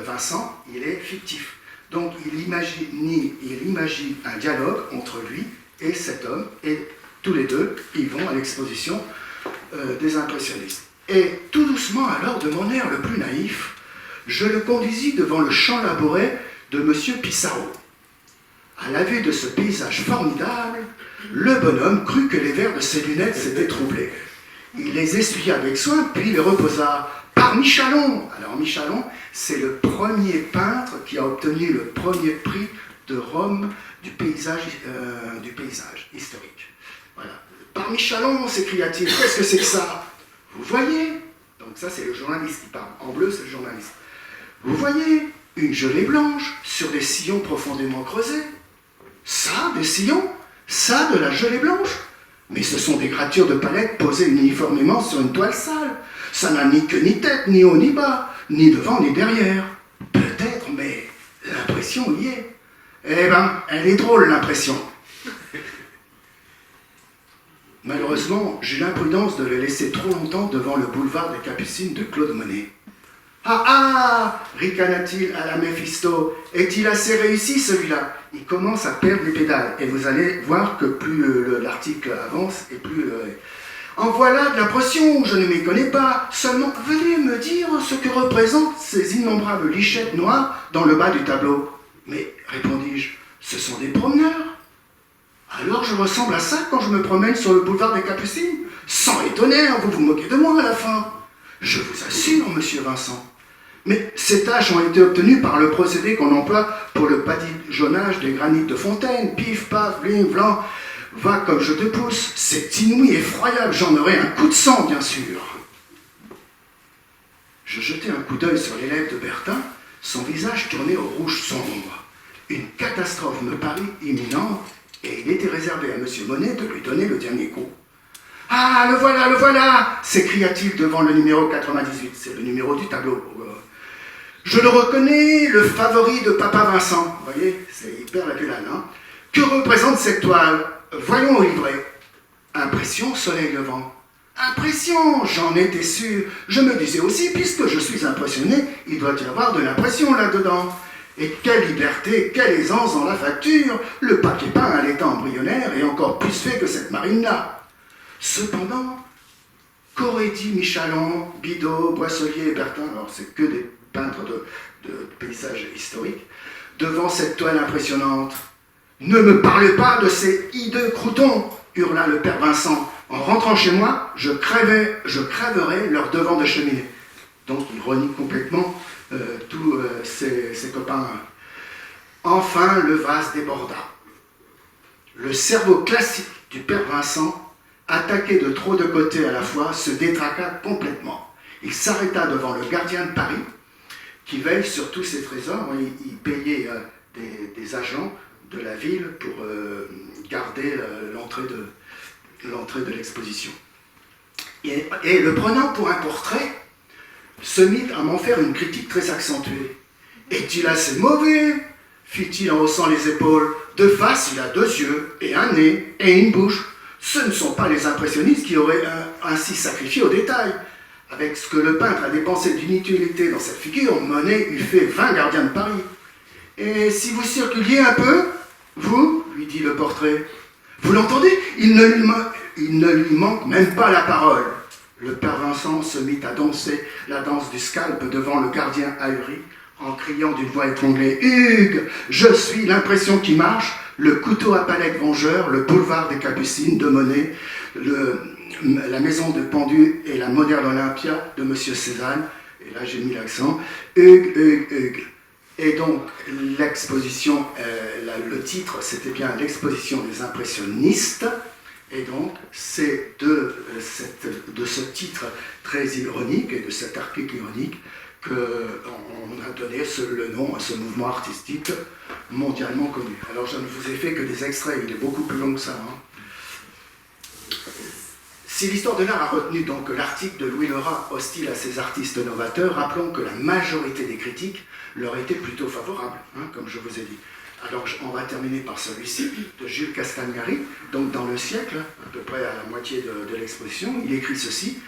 Vincent, il est fictif. Donc il imagine un dialogue entre lui et cet homme, et tous les deux, ils vont à l'exposition des impressionnistes. Et tout doucement, alors, de mon air le plus naïf, je le conduisis devant le champ labouré de M. Pissarro. À la vue de ce paysage formidable, le bonhomme crut que les verres de ses lunettes s'étaient troublés. Il les essuya avec soin, puis les reposa par Michalon. Alors Michalon, c'est le premier peintre qui a obtenu le premier prix de Rome du paysage historique. Voilà. Par Michalon, s'écria-t-il, qu'est-ce que c'est que ça? Vous voyez, donc ça c'est le journaliste qui parle, en bleu c'est le journaliste. Vous voyez une gelée blanche sur des sillons profondément creusés. Ça, des sillons? Ça, de la gelée blanche? Mais ce sont des gratures de palettes posées uniformément sur une toile sale. Ça n'a ni queue ni tête, ni haut ni bas, ni devant ni derrière. Peut-être, mais l'impression y est. Eh ben, elle est drôle l'impression. Malheureusement, j'eus l'imprudence de le laisser trop longtemps devant le boulevard des Capucines de Claude Monet. « Ah ah !» ricana-t-il à la Méphisto. « Est-il assez réussi celui-là ?» Il commence à perdre les pédales, et vous allez voir que plus l'article avance, et plus... En voilà de l'impression, je ne m'y connais pas. Seulement, venez me dire ce que représentent ces innombrables lichettes noires dans le bas du tableau. Mais, répondis-je, ce sont des promeneurs. Alors je ressemble à ça quand je me promène sur le boulevard des Capucines. Sans étonner, vous vous moquez de moi à la fin. Je vous assure, monsieur Vincent. Mais ces tâches ont été obtenues par le procédé qu'on emploie pour le badigeonnage des granites de fontaine. Pif, paf, blim, blanc. Va comme je te pousse. C'est inouï, effroyable. J'en aurai un coup de sang, bien sûr. Je jetai un coup d'œil sur les lèvres de Bertin, son visage tourné au rouge sombre. Une catastrophe me parut imminente, et il était réservé à M. Monet de lui donner le dernier coup. « Ah, le voilà !» s'écria-t-il devant le numéro 98. C'est le numéro du tableau. Je le reconnais, le favori de Papa Vincent. Vous voyez, c'est hyper la pulane, hein. Que représente cette toile? Voyons au livret. Impression Soleil Levant. Impression, j'en étais sûr. Je me disais aussi, puisque je suis impressionné, il doit y avoir de l'impression là-dedans. Et quelle liberté, quelle aisance dans la facture. Le papier peint à l'état embryonnaire est encore plus fait que cette marine-là. Cependant, qu'auraient dit Michalon, Bidault, Boisselier et Bertin, alors c'est que des peintres de paysages historiques, devant cette toile impressionnante? Ne me parlez pas de ces hideux croutons, hurla le père Vincent. En rentrant chez moi, je crèverai leur devant de cheminée. Donc il renie complètement tous ses copains. Enfin, le vase déborda. Le cerveau classique du père Vincent, attaqué de trop de côtés à la fois, se détraqua complètement. Il s'arrêta devant le gardien de Paris, qui veille sur tous ses trésors. Il payait des agents de la ville pour garder l'entrée de l'exposition. Et le prenant pour un portrait, se mit à m'en faire une critique très accentuée. « Est-il assez mauvais ?» fit-il en haussant les épaules. « De face, il a 2 yeux, et un nez, et une bouche. Ce ne sont pas les impressionnistes qui auraient ainsi sacrifié au détail. Avec ce que le peintre a dépensé d'inutilité dans cette figure, Monet eût fait 20 gardiens de Paris. Et si vous circuliez un peu, vous, lui dit le portrait, vous l'entendez, il ne lui manque même pas la parole. » Le père Vincent se mit à danser la danse du scalp devant le gardien ahuri, en criant d'une voix étranglée « Hugues, je suis l'impression qui marche, le couteau à palette vengeur, le boulevard des Capucines de Monet, la maison de Pendu et la moderne Olympia de Monsieur Cézanne. » Et là j'ai mis l'accent « Hugues, Hugues, Hugues. » Et donc l'exposition, le titre c'était bien l'exposition des impressionnistes. Et donc, c'est de ce titre très ironique et de cet article ironique qu'on a donné le nom à ce mouvement artistique mondialement connu. Alors, je ne vous ai fait que des extraits, il est beaucoup plus long que ça. Si l'histoire de l'art a retenu donc l'article de Louis Lerat hostile à ces artistes novateurs, rappelons que la majorité des critiques leur étaient plutôt favorables, comme je vous ai dit. Alors on va terminer par celui-ci, de Jules Castagnari, donc dans le siècle, à peu près à la moitié de l'exposition, il écrit ceci,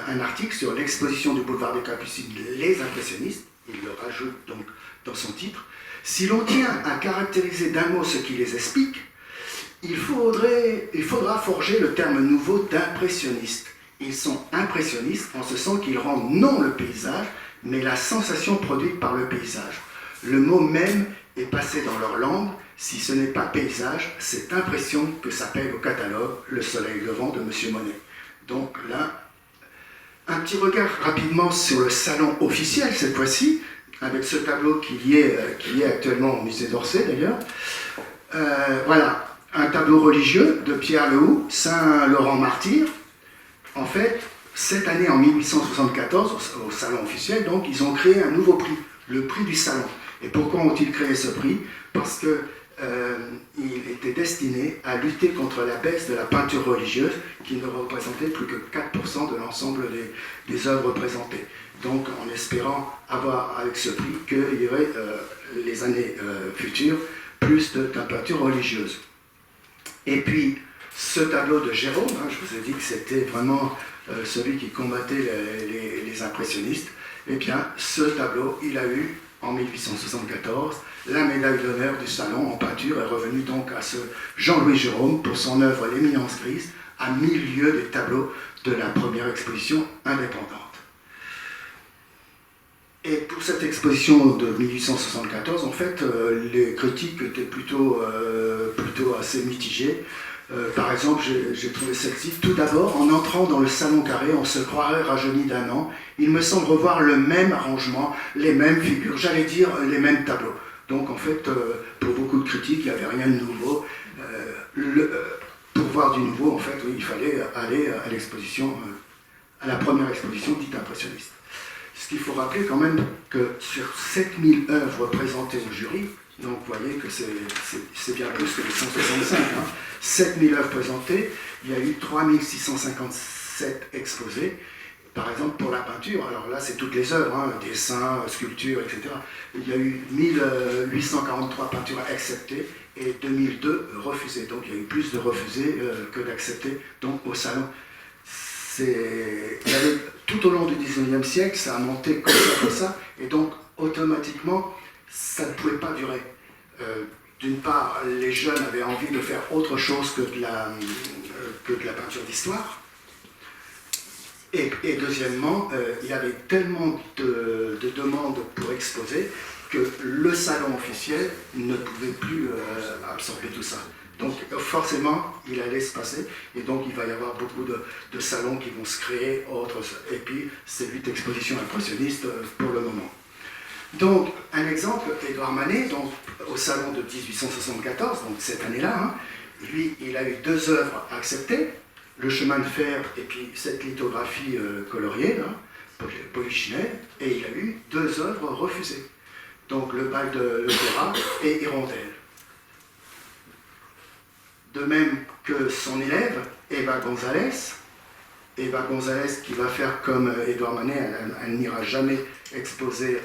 un article sur l'exposition du boulevard des Capucines, les impressionnistes, il le rajoute donc dans son titre. Si l'on tient à caractériser d'un mot ce qui les explique, il faudra forger le terme nouveau d'impressionniste. Ils sont impressionnistes en ce sens qu'ils rendent non le paysage, mais la sensation produite par le paysage. Le mot même est passé dans leur langue, si ce n'est pas paysage, c'est impression que s'appelle au catalogue Le Soleil levant de M. Monet. Donc là, un petit regard rapidement sur le salon officiel cette fois-ci, avec ce tableau qui est actuellement au musée d'Orsay d'ailleurs. Voilà, un tableau religieux de Pierre Lehoux, Saint-Laurent Martyr. En fait, cette année, en 1874, au salon officiel, donc, ils ont créé un nouveau prix, le prix du salon. Et pourquoi ont-ils créé ce prix? Parce qu'il était destiné à lutter contre la baisse de la peinture religieuse, qui ne représentait plus que 4% de l'ensemble des œuvres présentées. Donc, en espérant avoir avec ce prix qu'il y aurait les années futures plus de peinture religieuse. Et puis, ce tableau de Gérôme, je vous ai dit que c'était vraiment celui qui combattait les impressionnistes, eh bien, ce tableau, il a eu, en 1874, la médaille d'honneur du salon en peinture est revenue donc à ce Jean-Louis Gérôme pour son œuvre L'éminence grise, à milieu des tableaux de la première exposition indépendante. Et pour cette exposition de 1874, en fait, les critiques étaient plutôt assez mitigées. Par exemple, j'ai trouvé celle-ci. Tout d'abord, en entrant dans le salon carré, on se croirait rajeuni d'1 an. Il me semble revoir le même arrangement, les mêmes figures, j'allais dire les mêmes tableaux. Donc en fait, pour beaucoup de critiques, il n'y avait rien de nouveau. Pour voir du nouveau, en fait, oui, il fallait aller à l'exposition, à la première exposition dite impressionniste. Ce qu'il faut rappeler quand même que sur 7000 œuvres présentées au jury, donc vous voyez que c'est bien plus que les 165. 7000 œuvres présentées, il y a eu 3657 exposés. Par exemple, pour la peinture, alors là c'est toutes les œuvres, dessins, sculptures, etc. Il y a eu 1843 peintures acceptées et 2002 refusées. Donc il y a eu plus de refusés que d'acceptés donc au salon. Tout au long du 19e siècle, ça a monté comme ça, et donc automatiquement, ça ne pouvait pas durer. d'une part, les jeunes avaient envie de faire autre chose que de la peinture d'histoire. Et deuxièmement, il y avait tellement de demandes pour exposer que le salon officiel ne pouvait plus absorber tout ça. Donc forcément, il allait se passer, et donc il va y avoir beaucoup de salons qui vont se créer, et puis ces 8 expositions impressionnistes pour le moment. Donc, un exemple, Édouard Manet, donc, au salon de 1874, donc cette année-là, hein, lui, il a eu 2 œuvres acceptées, Le chemin de fer et puis cette lithographie coloriée, là, Polichinelle, et il a eu 2 œuvres refusées. Donc, le bal de l'opéra et Hirondelle. De même que son élève, Eva González qui va faire comme Édouard Manet, elle n'ira jamais exposer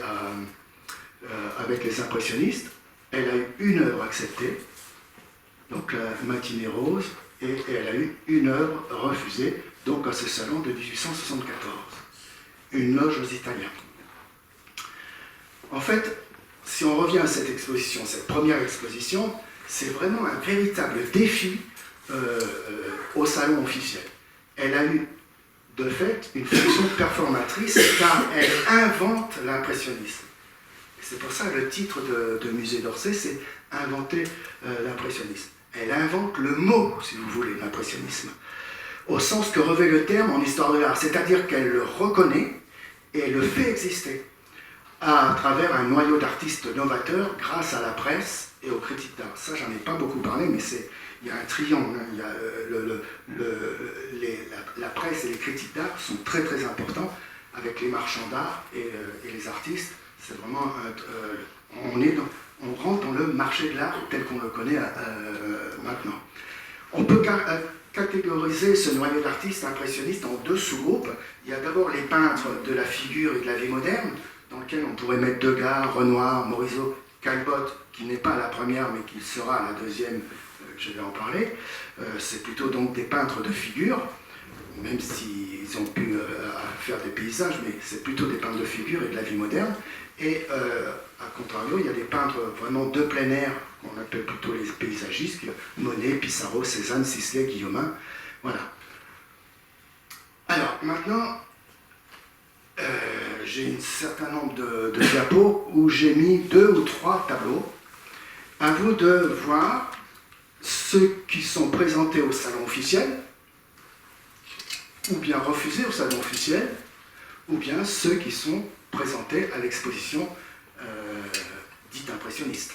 avec les impressionnistes. Elle a eu 1 œuvre acceptée, donc la Matinée rose, et elle a eu 1 œuvre refusée, donc à ce salon de 1874. Une loge aux Italiens. En fait, si on revient à cette exposition, cette première exposition, c'est vraiment un véritable défi au salon officiel. Elle a eu, de fait, une fonction performatrice car elle invente l'impressionnisme. C'est pour ça que le titre de Musée d'Orsay, c'est « Inventer l'impressionnisme ». Elle invente le mot, si vous voulez, l'impressionnisme, au sens que revêt le terme en histoire de l'art, c'est-à-dire qu'elle le reconnaît et le fait exister à travers un noyau d'artistes novateurs grâce à la presse et aux critiques d'art. Ça, j'en ai pas beaucoup parlé, mais il y a un triangle. Hein. Il y a la presse et les critiques d'art sont très très importants avec les marchands d'art et les artistes. C'est vraiment on rentre dans le marché de l'art tel qu'on le connaît maintenant. On peut catégoriser ce noyau d'artistes impressionnistes en 2 sous-groupes. Il y a d'abord les peintres de la figure et de la vie moderne, dans lequel on pourrait mettre Degas, Renoir, Morisot, Caillebotte, qui n'est pas la première, mais qui sera la deuxième, je vais en parler. C'est plutôt donc des peintres de figure, même s'ils ont pu faire des paysages, mais c'est plutôt des peintres de figure et de la vie moderne. Et à contrario, il y a des peintres vraiment de plein air, qu'on appelle plutôt les paysagistes, Monet, Pissarro, Cézanne, Sisley, Guillaumin. Voilà. Alors, maintenant, j'ai un certain nombre de diapos où j'ai mis 2 ou 3 tableaux. À vous de voir ceux qui sont présentés au salon officiel, ou bien refusés au salon officiel, ou bien ceux qui sont présentés à l'exposition dite impressionniste.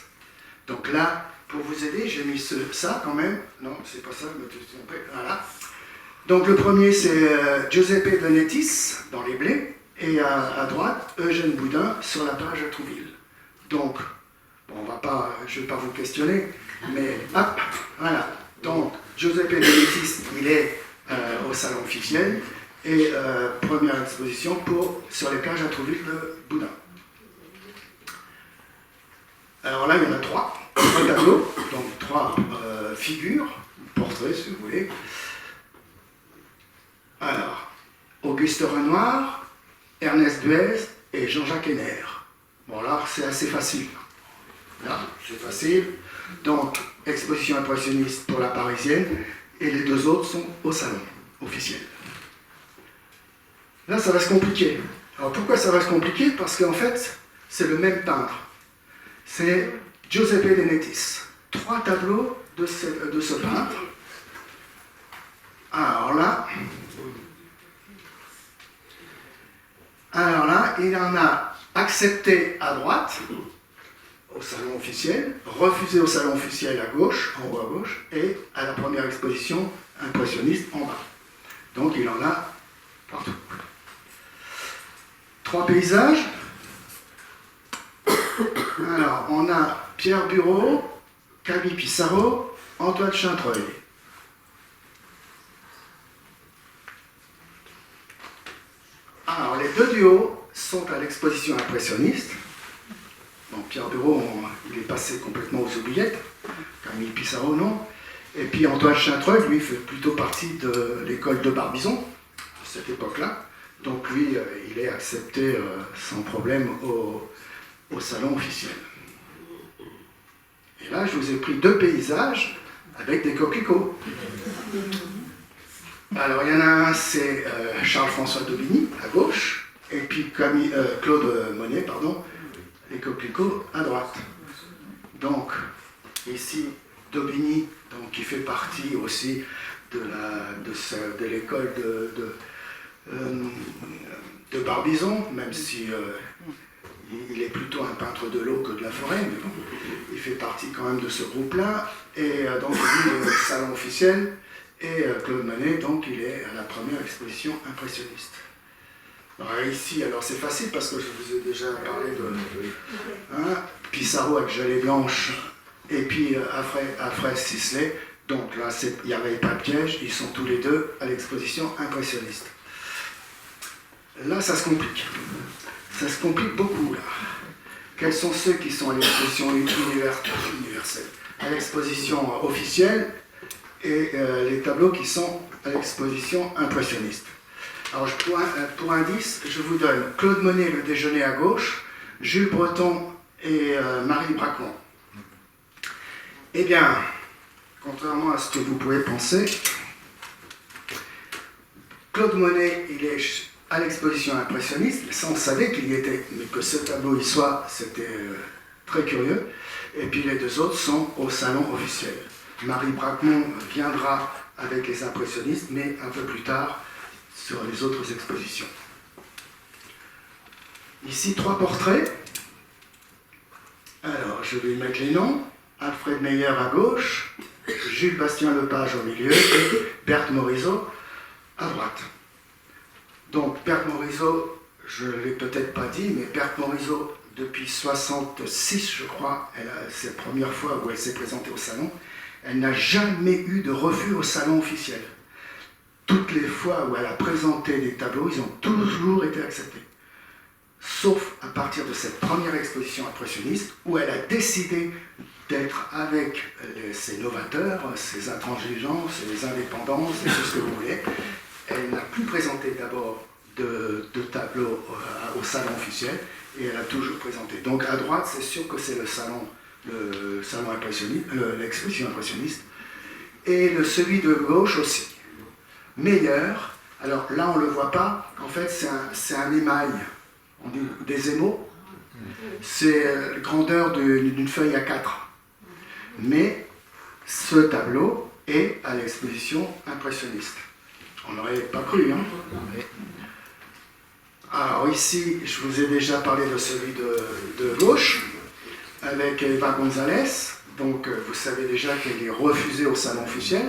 Donc là, pour vous aider, j'ai mis ça quand même. Non, c'est pas ça, je me suis trompé. Voilà. Donc le premier, c'est Giuseppe de Nettis, dans les blés, et à droite, Eugène Boudin, sur la plage à Trouville. Donc, bon, je ne vais pas vous questionner, mais hop, voilà. Donc, Giuseppe de Nettis, il est au salon officiel, et première exposition sur les plages à Trouville de Boudin. Alors là, il y en a 3 tableaux, donc 3 figures, portraits si vous voulez. Alors, Auguste Renoir, Ernest Duez et Jean-Jacques Henner. Bon là, c'est assez facile. Là, c'est facile. Donc, exposition impressionniste pour la Parisienne, et les 2 autres sont au salon officiel. Là, ça va se compliquer. Alors pourquoi ça va se compliquer? Parce qu'en fait, c'est le même peintre. C'est Giuseppe de Nettis. 3 tableaux de ce peintre. Alors là, il en a accepté à droite, au salon officiel, refusé au salon officiel à gauche, en haut à gauche, et à la première exposition impressionniste en bas. Donc il en a partout. 3 paysages. Alors, on a Pierre Bureau, Camille Pissarro, Antoine Chantreuil. Alors, les 2 duos sont à l'exposition impressionniste. Bon, Pierre Bureau, il est passé complètement aux oubliettes. Camille Pissarro, non. Et puis Antoine Chantreuil, lui, fait plutôt partie de l'école de Barbizon, à cette époque-là. Donc lui, il est accepté sans problème au salon officiel. Et Et là, je vous ai pris 2 paysages avec des coquelicots. Alors, il y en a un, c'est Charles-François d'Aubigny, à gauche, et puis Claude Monet, pardon, les coquelicots à droite. Donc, ici, d'Aubigny, donc, qui fait partie aussi de l'école de Barbizon, même si il est plutôt un peintre de l'eau que de la forêt, mais bon, il fait partie quand même de ce groupe-là. Et donc, il est au salon officiel. Et Claude Monet, donc, il est à la première exposition impressionniste. Alors, ici, alors c'est facile parce que je vous ai déjà parlé de Pissarro avec Gelée Blanche et puis Alfred Sisley. Donc là, il n'y avait pas de piège, ils sont tous les deux à l'exposition impressionniste. Là, ça se complique. Ça se complique beaucoup, là. Quels sont ceux qui sont à l'exposition universelle, à l'exposition officielle, et les tableaux qui sont à l'exposition impressionniste. Alors, pour indice, je vous donne Claude Monet, Le Déjeuner à gauche, Jules Breton et Marie Bracmont. Eh bien, contrairement à ce que vous pouvez penser, Claude Monet, il est à l'exposition impressionniste, mais ça on savait qu'il y était, mais que ce tableau y soit, c'était très curieux. Et puis les 2 autres sont au salon officiel. Marie Bracmont viendra avec les impressionnistes, mais un peu plus tard sur les autres expositions. Ici, 3 portraits. Alors, je vais mettre les noms. Alfred Meyer à gauche, Jules Bastien-Lepage au milieu et Berthe Morisot à droite. Donc, Berthe Morisot, je ne l'ai peut-être pas dit, mais Berthe Morisot, depuis 1966, je crois, c'est la première fois où elle s'est présentée au salon, elle n'a jamais eu de refus au salon officiel. Toutes les fois où elle a présenté des tableaux, ils ont toujours été acceptés. Sauf à partir de cette première exposition impressionniste, où elle a décidé d'être avec ses novateurs, ses intransigences, ses indépendances, et tout ce que vous voulez. Elle n'a plus présenté d'abord de tableaux au salon officiel, et elle a toujours présenté. Donc à droite, c'est sûr que c'est le salon impressionniste, l'exposition impressionniste, et celui de gauche aussi. Meilleur, alors là on ne le voit pas, en fait c'est un émail, on dit des émaux, c'est la grandeur d'une feuille A4. Mais ce tableau est à l'exposition impressionniste. On n'aurait pas cru, hein? Alors ici, je vous ai déjà parlé de celui de gauche, avec Eva González. Donc vous savez déjà qu'elle est refusée au salon officiel.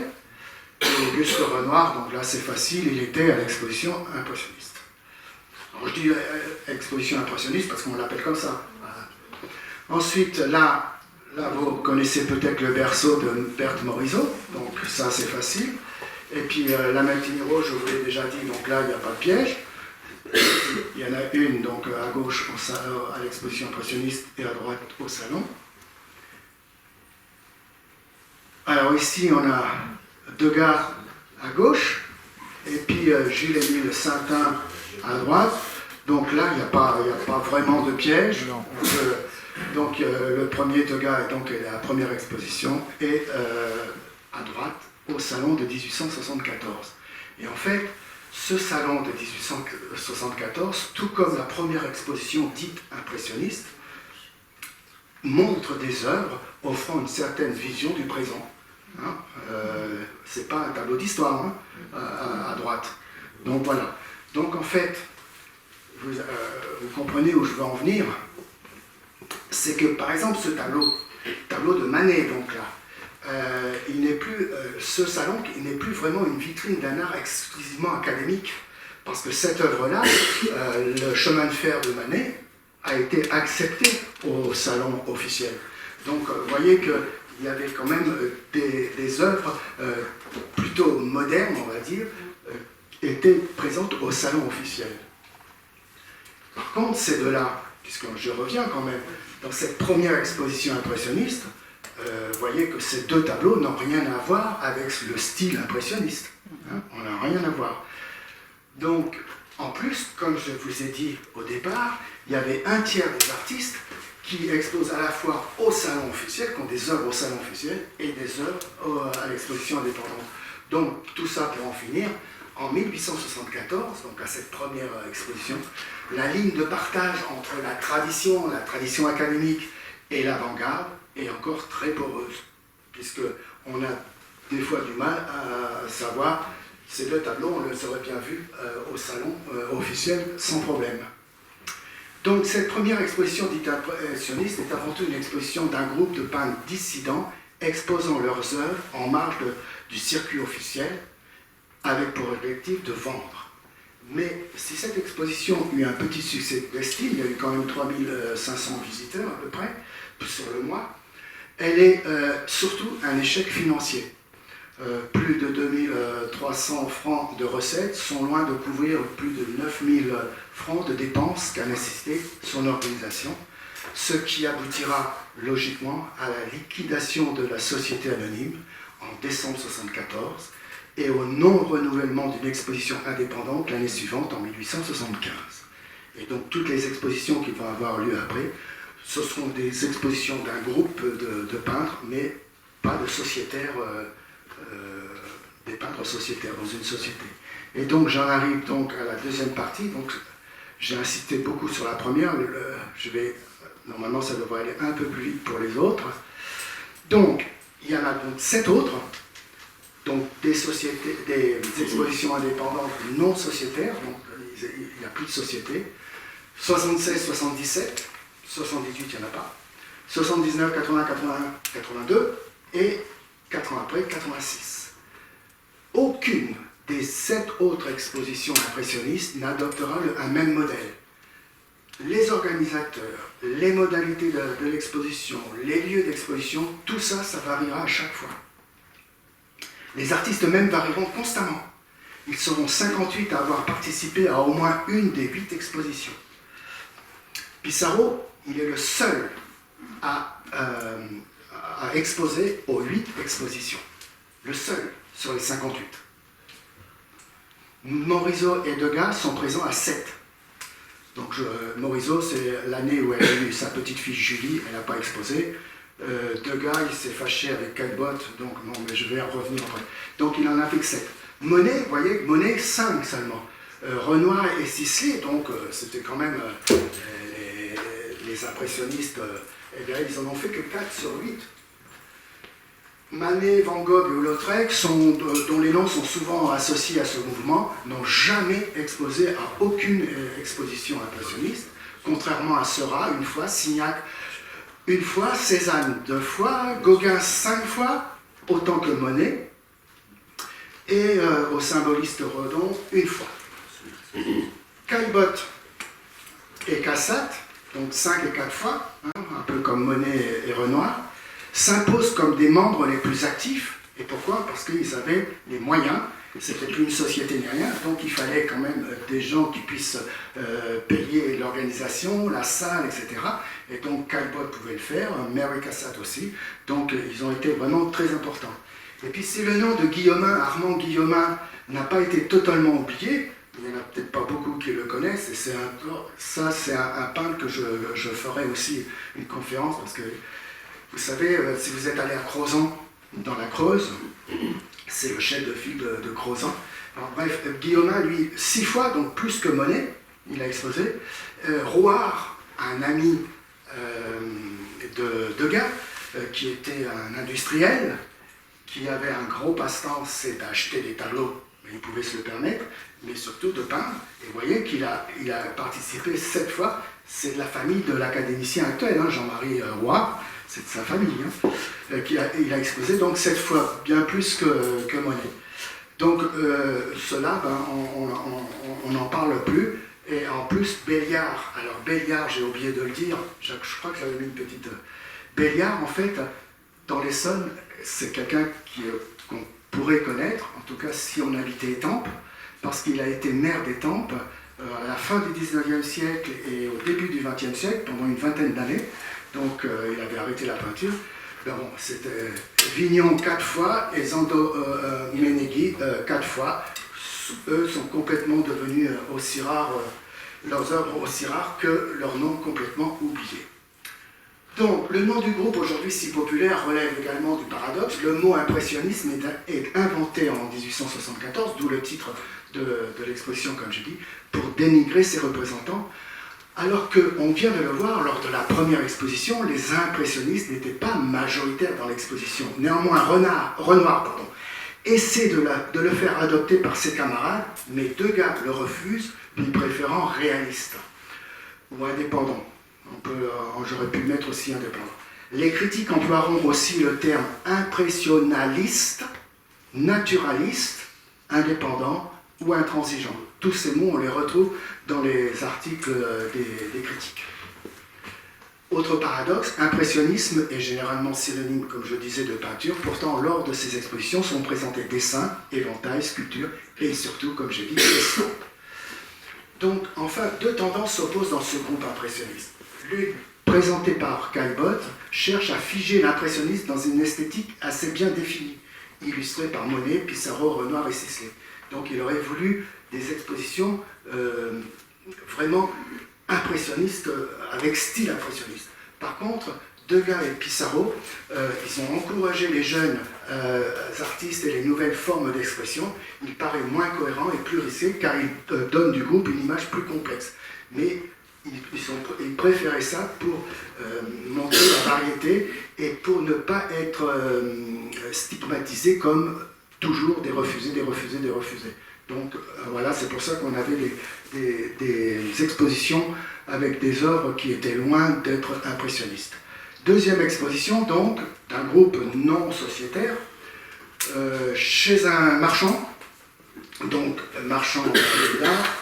Et Auguste Renoir, donc là c'est facile, il était à l'exposition impressionniste. Alors je dis exposition impressionniste parce qu'on l'appelle comme ça. Ensuite, là vous connaissez peut-être le berceau de Berthe Morisot, donc ça c'est facile. Et puis la Maltiniro, je vous l'ai déjà dit, donc là il n'y a pas de piège. Il y en a une donc à gauche à l'exposition impressionniste et à droite au salon. Alors ici on a Degas à gauche et puis Jules-Émile Saintin à droite. Donc là il n'y a pas vraiment de piège. Donc le premier Degas est donc la première exposition et à droite au salon de 1874. Et en fait, ce salon de 1874, tout comme la première exposition dite impressionniste, montre des œuvres offrant une certaine vision du présent. Hein, c'est pas un tableau d'histoire, hein, à droite. Donc voilà. Donc en fait, vous comprenez où je veux en venir. C'est que par exemple ce tableau de Manet, donc là, il n'est plus, ce salon il n'est plus vraiment une vitrine d'un art exclusivement académique, parce que cette œuvre-là, le chemin de fer de Manet, a été accepté au salon officiel. Donc vous voyez qu'il y avait quand même des œuvres plutôt modernes, on va dire, étaient présentes au salon officiel. Par contre, ces deux-là, puisque je reviens quand même, dans cette première exposition impressionniste, vous voyez que ces deux tableaux n'ont rien à voir avec le style impressionniste. Hein, on n'a rien à voir. Donc, en plus, comme je vous ai dit au départ, il y avait un tiers des artistes qui exposent à la fois au salon officiel, qui ont des œuvres au salon officiel, et des œuvres à l'exposition indépendante. Donc tout ça pour en finir, en 1874, donc à cette première exposition, la ligne de partage entre la tradition académique et l'avant-garde est encore très poreuse, puisqu'on a des fois du mal à savoir, ces deux tableaux, on les aurait bien vus au salon officiel sans problème. Donc cette première exposition dite impressionniste est avant tout une exposition d'un groupe de peintres dissidents exposant leurs œuvres en marge du circuit officiel avec pour objectif de vendre. Mais si cette exposition eut un petit succès d'estime, il y a eu quand même 3500 visiteurs à peu près sur le mois, elle est surtout un échec financier. Plus de 2300 francs de recettes sont loin de couvrir plus de 9000 francs de dépenses qu'a nécessité son organisation, ce qui aboutira logiquement à la liquidation de la société anonyme en décembre 1974 et au non-renouvellement d'une exposition indépendante l'année suivante, en 1875. Et donc toutes les expositions qui vont avoir lieu après, ce seront des expositions d'un groupe de peintres, mais pas de sociétaires, des peintres sociétaires dans une société. Et donc j'en arrive donc à la deuxième partie. Donc j'ai insisté beaucoup sur la première. Normalement ça devrait aller un peu plus vite pour les autres. Donc il y en a donc 7 autres. Donc des expositions indépendantes non sociétaires, donc il n'y a plus de société. 76, 77, 78, il n'y en a pas. 79, 80, 81, 82 et 4 ans après, 86. Aucune des 7 autres expositions impressionnistes n'adoptera un même modèle. Les organisateurs, les modalités de l'exposition, les lieux d'exposition, tout ça, ça variera à chaque fois. Les artistes eux-mêmes varieront constamment. Ils seront 58 à avoir participé à au moins une des 8 expositions. Pissarro, il est le seul à exposer aux 8 expositions. Le seul sur les 58. Morisot et Degas sont présents à 7. Donc Morisot, c'est l'année où elle a eu sa petite fille Julie, elle n'a pas exposé. Degas, il s'est fâché avec Caillebotte, donc non, mais je vais en revenir après. Donc il en a fait que 7. Monet, vous voyez, Monet, 5 seulement. Renoir et Sisley, donc c'était quand même les impressionnistes, eh bien, ils en ont fait que 4 sur 8. Manet, Van Gogh et Lautrec, dont les noms sont souvent associés à ce mouvement, n'ont jamais exposé à aucune exposition impressionniste, contrairement à Seurat, une fois, Signac, une fois, Cézanne, 2 fois, Gauguin, 5 fois, autant que Monet, et au symboliste Redon, 1 fois. Caillebotte et Cassatt, donc 5 et 4 fois, hein, un peu comme Monet et Renoir, s'imposent comme des membres les plus actifs. Et pourquoi? Parce qu'ils avaient les moyens, c'était plus une société ni rien, donc il fallait quand même des gens qui puissent payer l'organisation, la salle, etc. Et donc Caillebotte pouvait le faire, Mary Cassatt aussi, donc ils ont été vraiment très importants. Et puis si le nom de Guillaumin, Armand Guillaumin, n'a pas été totalement oublié, il n'y en a peut-être pas beaucoup qui le connaissent, et c'est un peintre que je ferai aussi une conférence, parce que vous savez, si vous êtes allé à Crozant, dans la Creuse, c'est le chef de file de Crozant. Alors, bref, Guillaumin, lui, 6 fois, donc plus que Monet, il a exposé. Rouard, un ami de Degas, qui était un industriel, qui avait un gros passe-temps, c'est d'acheter des tableaux, mais il pouvait se le permettre, mais surtout de peindre. Et vous voyez qu'il a participé 7 fois, c'est de la famille de l'académicien actuel, hein, Jean-Marie Rouard. C'est de sa famille, hein, il a exposé donc 7 fois, bien plus que Monet. Donc cela, ben, on n'en parle plus. Et en plus, Béliard, alors Béliard, j'ai oublié de le dire, je crois que j'avais mis une petite... Béliard, en fait, dans l'Essonne, c'est quelqu'un qu'on pourrait connaître, en tout cas si on habitait Étampes, parce qu'il a été maire d'Étampes à la fin du 19e siècle et au début du 20e siècle, pendant une vingtaine d'années. Donc il avait arrêté la peinture. Ben bon, c'était Vignon 4 fois et Zando Meneghi 4 fois. Eux sont complètement devenus aussi rares, leurs œuvres aussi rares que leurs noms complètement oubliés. Donc, le nom du groupe, aujourd'hui si populaire, relève également du paradoxe. Le mot impressionnisme est inventé en 1874, d'où le titre de l'exposition, comme j'ai dit, pour dénigrer ses représentants, alors qu'on vient de le voir lors de la première exposition, les impressionnistes n'étaient pas majoritaires dans l'exposition. Néanmoins, Renoir essaie de le faire adopter par ses camarades, mais Degas le refuse, lui préférant réaliste ou indépendant. J'aurais pu mettre aussi indépendant. Les critiques emploieront aussi le terme impressionnaliste, naturaliste, indépendant ou intransigeant. Tous ces mots, on les retrouve dans les articles des critiques. Autre paradoxe, impressionnisme est généralement synonyme, comme je disais, de peinture. Pourtant, lors de ces expositions sont présentés dessins, éventails, sculptures et surtout, comme j'ai dit, estampes. Donc, enfin, deux tendances s'opposent dans ce groupe impressionniste. L'une, présentée par Caillebotte, cherche à figer l'impressionnisme dans une esthétique assez bien définie, illustrée par Monet, Pissarro, Renoir et Sisley. Donc, il aurait voulu des expositions vraiment impressionnistes, avec style impressionniste. Par contre, Degas et Pissarro, ils ont encouragé les jeunes artistes et les nouvelles formes d'expression. Il paraît moins cohérent et plus risqué car il donne du groupe une image plus complexe. Mais ils préféraient ça pour montrer la variété et pour ne pas être stigmatisés comme toujours des refusés. Donc voilà, c'est pour ça qu'on avait des expositions avec des œuvres qui étaient loin d'être impressionnistes. Deuxième exposition, donc, d'un groupe non sociétaire, chez un marchand, donc marchand d'art,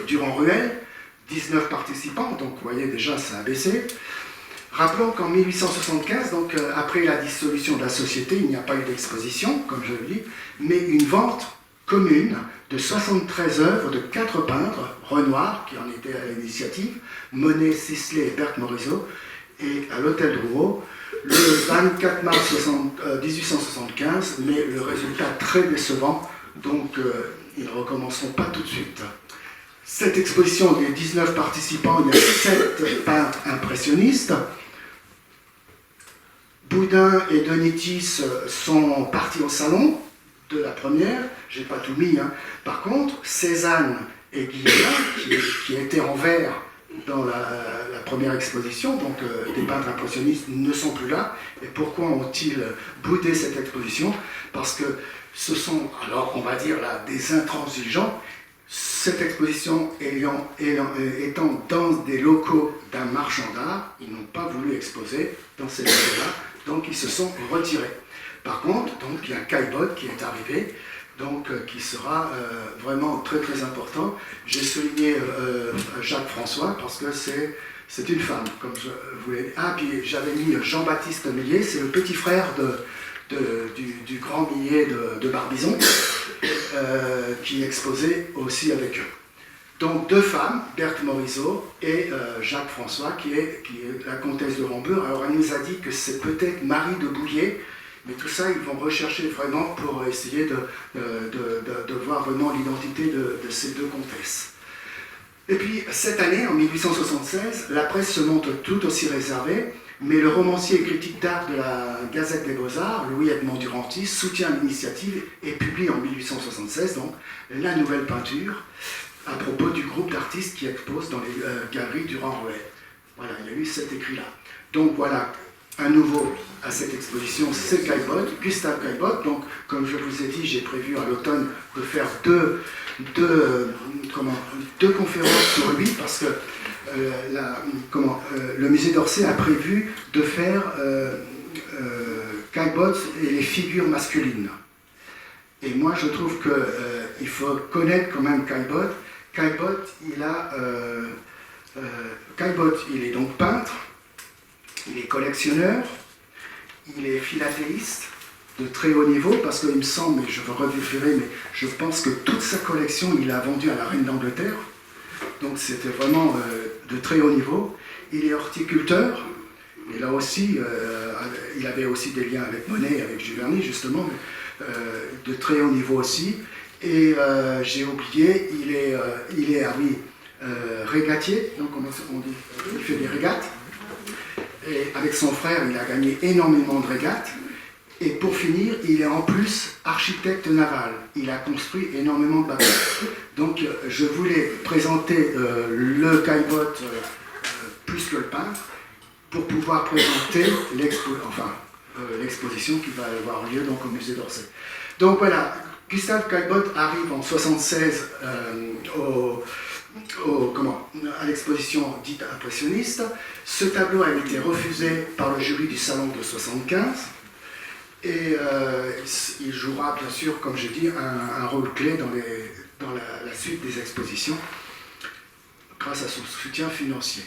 Durand-Ruel, 19 participants, donc vous voyez déjà ça a baissé. Rappelons qu'en 1875, donc après la dissolution de la société, il n'y a pas eu d'exposition, comme je le dis, mais une vente commune de 73 œuvres de 4 peintres, Renoir, qui en était à l'initiative, Monet, Sisley et Berthe Morisot, et à l'Hôtel Drouot, le 24 mars 1875, mais le résultat très décevant, donc ils ne recommenceront pas tout de suite. Cette exposition des 19 participants, il y a 7 peintres impressionnistes. Boudin et Denitis sont partis au salon de la première, j'ai pas tout mis, hein. Par contre, Cézanne et Guillemin, qui étaient en verre dans la première exposition, donc des peintres impressionnistes ne sont plus là. Et pourquoi ont-ils boudé cette exposition? Parce que ce sont, alors on va dire là, des intransigeants. Cette exposition étant dans des locaux d'un marchand d'art, ils n'ont pas voulu exposer dans ces locaux-là, donc ils se sont retirés. Par contre, donc, il y a Caillebotte qui est arrivé, donc, qui sera vraiment très très important. J'ai souligné Jacques François parce que c'est une femme, comme je voulais dire. Ah, puis j'avais mis Jean-Baptiste Millet, c'est le petit frère du grand Millet de Barbizon, qui exposait aussi avec eux. Donc deux femmes, Berthe Morisot et Jacques François, qui est la comtesse de Rambure. Alors elle nous a dit que c'est peut-être Marie de Bouillé, mais tout ça, ils vont rechercher vraiment pour essayer de voir vraiment l'identité de ces deux comtesses. Et puis, cette année, en 1876, la presse se montre tout aussi réservée, mais le romancier et critique d'art de la Gazette des Beaux-Arts, Louis-Edmond Duranty, soutient l'initiative et publie en 1876, donc, la nouvelle peinture à propos du groupe d'artistes qui expose dans les galeries Durand-Ruel. Voilà, il y a eu cet écrit-là. Donc voilà, un nouveau à cette exposition, c'est Caillebotte, Gustave Caillebotte. Donc, comme je vous ai dit, j'ai prévu à l'automne de faire deux conférences sur lui, parce que le musée d'Orsay a prévu de faire Caillebotte et les figures masculines. Et moi, je trouve qu'il faut connaître quand même Caillebotte. Caillebotte, il est donc peintre, il est collectionneur, il est philatéliste de très haut niveau, parce qu'il me semble, mais je veux revérifier, mais je pense que toute sa collection, il l'a vendue à la reine d'Angleterre. Donc c'était vraiment de très haut niveau. Il est horticulteur, et là aussi, il avait aussi des liens avec Monet, avec Giverny, justement, de très haut niveau aussi. Et j'ai oublié, il est régatier, donc comment on dit, il fait des régates. avec son frère, il a gagné énormément de régates. Et pour finir, il est en plus architecte naval. Il a construit énormément de bateaux. Donc je voulais présenter le caillebotte plus que le peintre pour pouvoir présenter l'exposition qui va avoir lieu donc, au musée d'Orsay. Donc voilà, Gustave Caillebotte arrive en 1976 à l'exposition dite impressionniste. Ce tableau a été refusé par le jury du salon de 1975. Et il jouera bien sûr, comme je dis, un rôle clé dans la suite des expositions grâce à son soutien financier.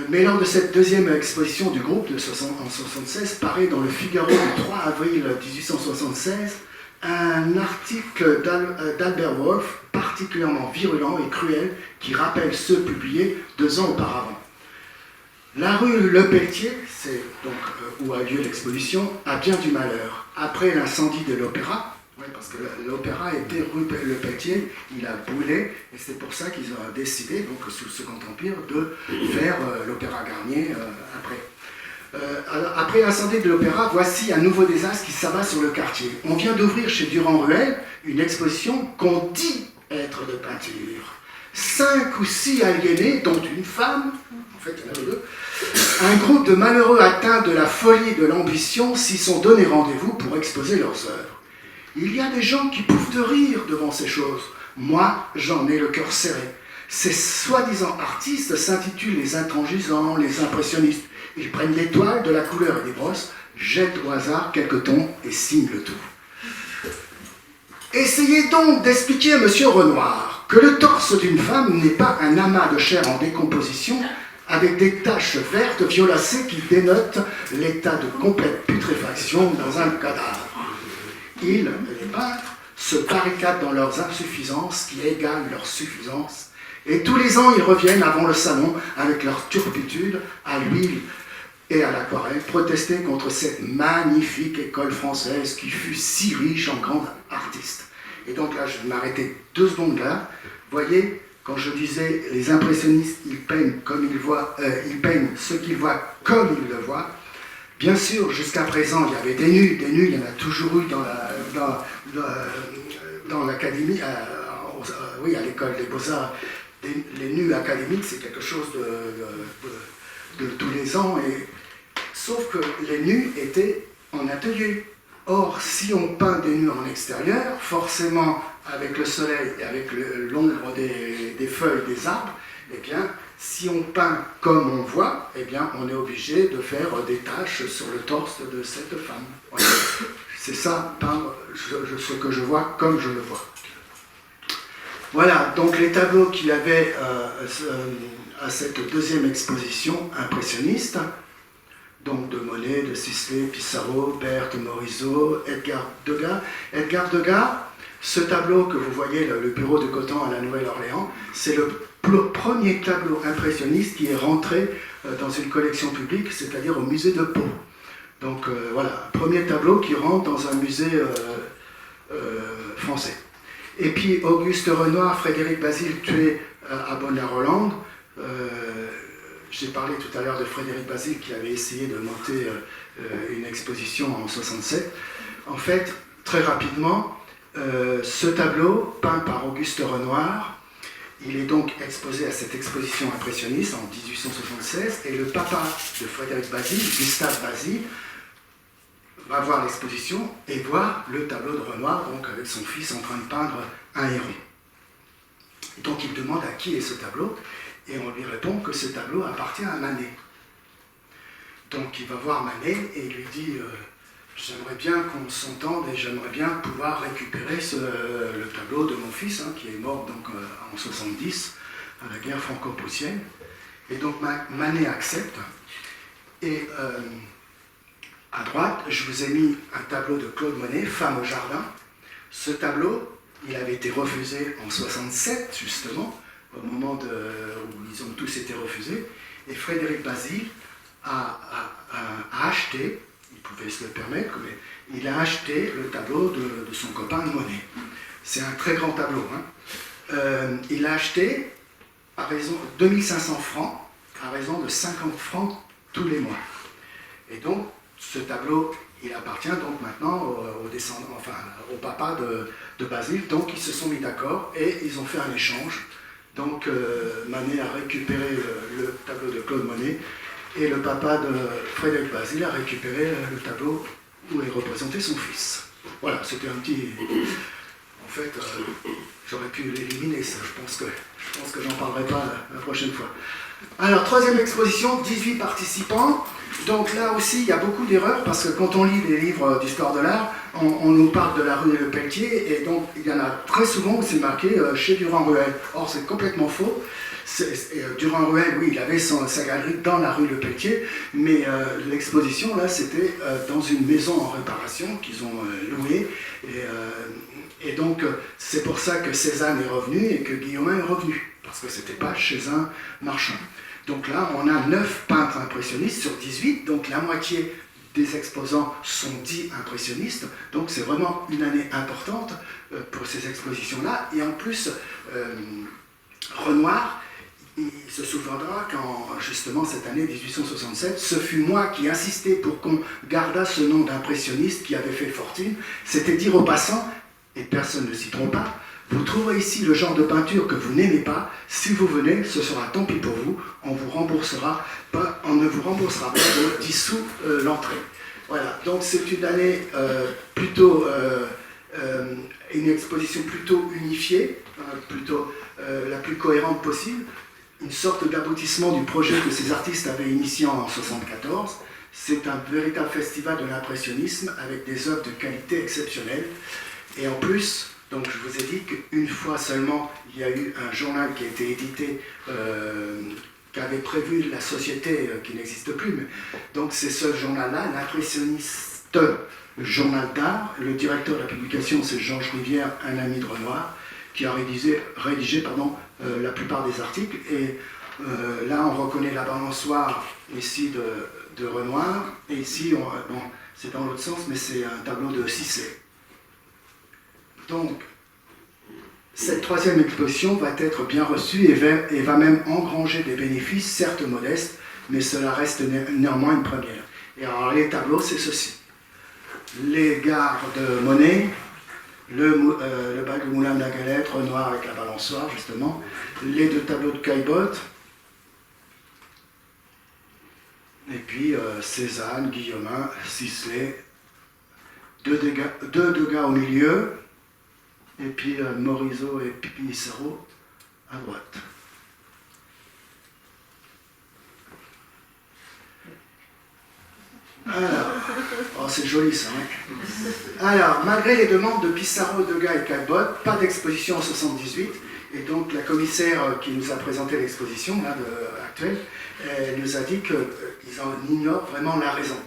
Mais lors de cette deuxième exposition du groupe en 1976, paraît dans le Figaro du 3 avril 1876 un article d'Albert Wolff particulièrement virulent et cruel qui rappelle ceux publiés 2 ans auparavant. La rue Lepelletier, c'est donc où a lieu l'exposition, a bien du malheur. Après l'incendie de l'Opéra, parce que l'Opéra était rue Lepelletier, il a brûlé, et c'est pour ça qu'ils ont décidé, donc sous le Second Empire, de faire l'Opéra Garnier après. Alors, après l'incendie de l'Opéra, voici un nouveau désastre qui s'abat sur le quartier. On vient d'ouvrir chez Durand-Ruel une exposition qu'on dit être de peinture. 5 ou 6 aliénés, dont une femme, en fait il y en avait 2, un groupe de malheureux atteints de la folie et de l'ambition s'y sont donné rendez-vous pour exposer leurs œuvres. Il y a des gens qui pouffent de rire devant ces choses. Moi, j'en ai le cœur serré. Ces soi-disant artistes s'intitulent les intransigeants, les impressionnistes. Ils prennent des toiles, de la couleur et des brosses, jettent au hasard quelques tons et signent le tout. Essayez donc d'expliquer à M. Renoir que le torse d'une femme n'est pas un amas de chair en décomposition avec des taches vertes violacées qui dénotent l'état de complète putréfaction dans un cadavre. Ils, les peintres, se barricadent dans leurs insuffisances qui égalent leur suffisance, et tous les ans ils reviennent avant le salon avec leur turpitude à l'huile et à l'aquarelle, protester contre cette magnifique école française qui fut si riche en grands artistes. Et donc là, je vais m'arrêter 2 secondes là. Vous voyez, quand je disais les impressionnistes, ils peignent comme ils voient, ils peignent ce qu'ils voient comme ils le voient. Bien sûr, jusqu'à présent, il y avait des nus, il y en a toujours eu dans l'académie, oui, à l'école des Beaux-Arts. Les nus académiques, c'est quelque chose de tous les ans, sauf que les nus étaient en atelier. Or, si on peint des nus en extérieur, forcément, avec le soleil et avec l'ombre des feuilles des arbres, eh bien, si on peint comme on voit, eh bien, on est obligé de faire des taches sur le torse de cette femme. Voilà. C'est ça, peindre ce que je vois comme je le vois. Voilà, donc les tableaux qu'il y avait à cette deuxième exposition impressionniste, donc de Monet, de Sisley, Pissarro, Berthe, Morisot, Edgar Degas. Edgar Degas, ce tableau que vous voyez, le bureau de coton à la Nouvelle-Orléans, c'est le premier tableau impressionniste qui est rentré dans une collection publique, c'est-à-dire au musée de Pau. Donc voilà, premier tableau qui rentre dans un musée français. Et puis Auguste Renoir, Frédéric Bazille tué à Bonne-la-Rolande. J'ai parlé tout à l'heure de Frédéric Bazille qui avait essayé de monter une exposition en 1967. En fait, très rapidement, ce tableau, peint par Auguste Renoir, il est donc exposé à cette exposition impressionniste en 1876, et le papa de Frédéric Bazille, Gustave Bazille, va voir l'exposition et voir le tableau de Renoir, donc avec son fils en train de peindre un héron. Et donc il demande à qui est ce tableau, et on lui répond que ce tableau appartient à Manet. Donc il va voir Manet et il lui dit j'aimerais bien qu'on s'entende et j'aimerais bien pouvoir récupérer le tableau de mon fils, hein, qui est mort donc, en 70 à la guerre franco-prussienne. Et donc Manet accepte. Et à droite, je vous ai mis un tableau de Claude Monet, Femme au jardin. Ce tableau, il avait été refusé en 67, justement, au moment où ils ont tous été refusés. Et Frédéric Bazille a acheté, il pouvait se le permettre, mais il a acheté le tableau de son copain Monet. C'est un très grand tableau. Hein. Il l'a acheté à raison de 2500 francs, à raison de 50 francs tous les mois. Et donc, ce tableau, il appartient donc maintenant aux descendants, enfin, au papa de Basile. Donc, ils se sont mis d'accord et ils ont fait un échange. Donc, Manet a récupéré le tableau de Claude Monet et le papa de Frédéric Basile a récupéré le tableau où est représenté son fils. Voilà, c'était un petit... En fait, j'aurais pu l'éliminer, ça. Je pense que j'en parlerai pas la prochaine fois. Alors, troisième exposition, 18 participants. Donc là aussi, il y a beaucoup d'erreurs, parce que quand on lit les livres d'histoire de l'art, on nous parle de la rue Le Pelletier, et donc il y en a très souvent où c'est marqué chez Durand-Ruel. Or, c'est complètement faux. Durand-Ruel, oui, il avait sa galerie dans la rue Le Pelletier, mais l'exposition, là, c'était dans une maison en réparation qu'ils ont louée, et donc c'est pour ça que Cézanne est revenu et que Guillaumin est revenu, parce que c'était pas chez un marchand. Donc là, on a 9 peintres impressionnistes sur 18, donc la moitié des exposants sont dits impressionnistes, donc c'est vraiment une année importante pour ces expositions-là, et en plus, Renoir, il se souviendra qu'en justement cette année 1867, ce fut moi qui insistais pour qu'on gardât ce nom d'impressionniste qui avait fait fortune, c'était dire aux passants, et personne ne s'y trompa, vous trouverez ici le genre de peinture que vous n'aimez pas, si vous venez, ce sera tant pis pour vous, on ne vous remboursera pas de 10 sous l'entrée. Voilà, donc c'est une année plutôt, une exposition plutôt unifiée, plutôt la plus cohérente possible, une sorte d'aboutissement du projet que ces artistes avaient initié en 1974. C'est un véritable festival de l'impressionnisme avec des œuvres de qualité exceptionnelle. Et en plus, donc je vous ai dit qu'une fois seulement, il y a eu un journal qui a été édité, qu'avait prévu la société qui n'existe plus. Mais, donc c'est ce journal-là, l'impressionniste journal d'art. Le directeur de la publication, c'est Georges Rivière, un ami de Renoir, qui a rédigé la plupart des articles. Et là, on reconnaît la balançoire ici de Renoir. Et ici, bon, c'est dans l'autre sens, mais c'est un tableau de Sisley. Donc, cette troisième exposition va être bien reçue et va même engranger des bénéfices, certes modestes, mais cela reste néanmoins une première. Et alors, les tableaux, c'est ceci. Les gares de Monet, le bal du Moulin de la Galette, Renoir avec la balançoire, justement, les 2 tableaux de Caillebotte, et puis Cézanne, Guillaumin, Sisley, 2 Degas au milieu, et puis Morisot et Pissarro à droite. Alors, oh, c'est joli ça, hein. Alors, malgré les demandes de Pissarro, Degas et Caillebotte, pas d'exposition en 1978, et donc la commissaire qui nous a présenté l'exposition actuelle, elle nous a dit qu'ils en ignorent vraiment la raison.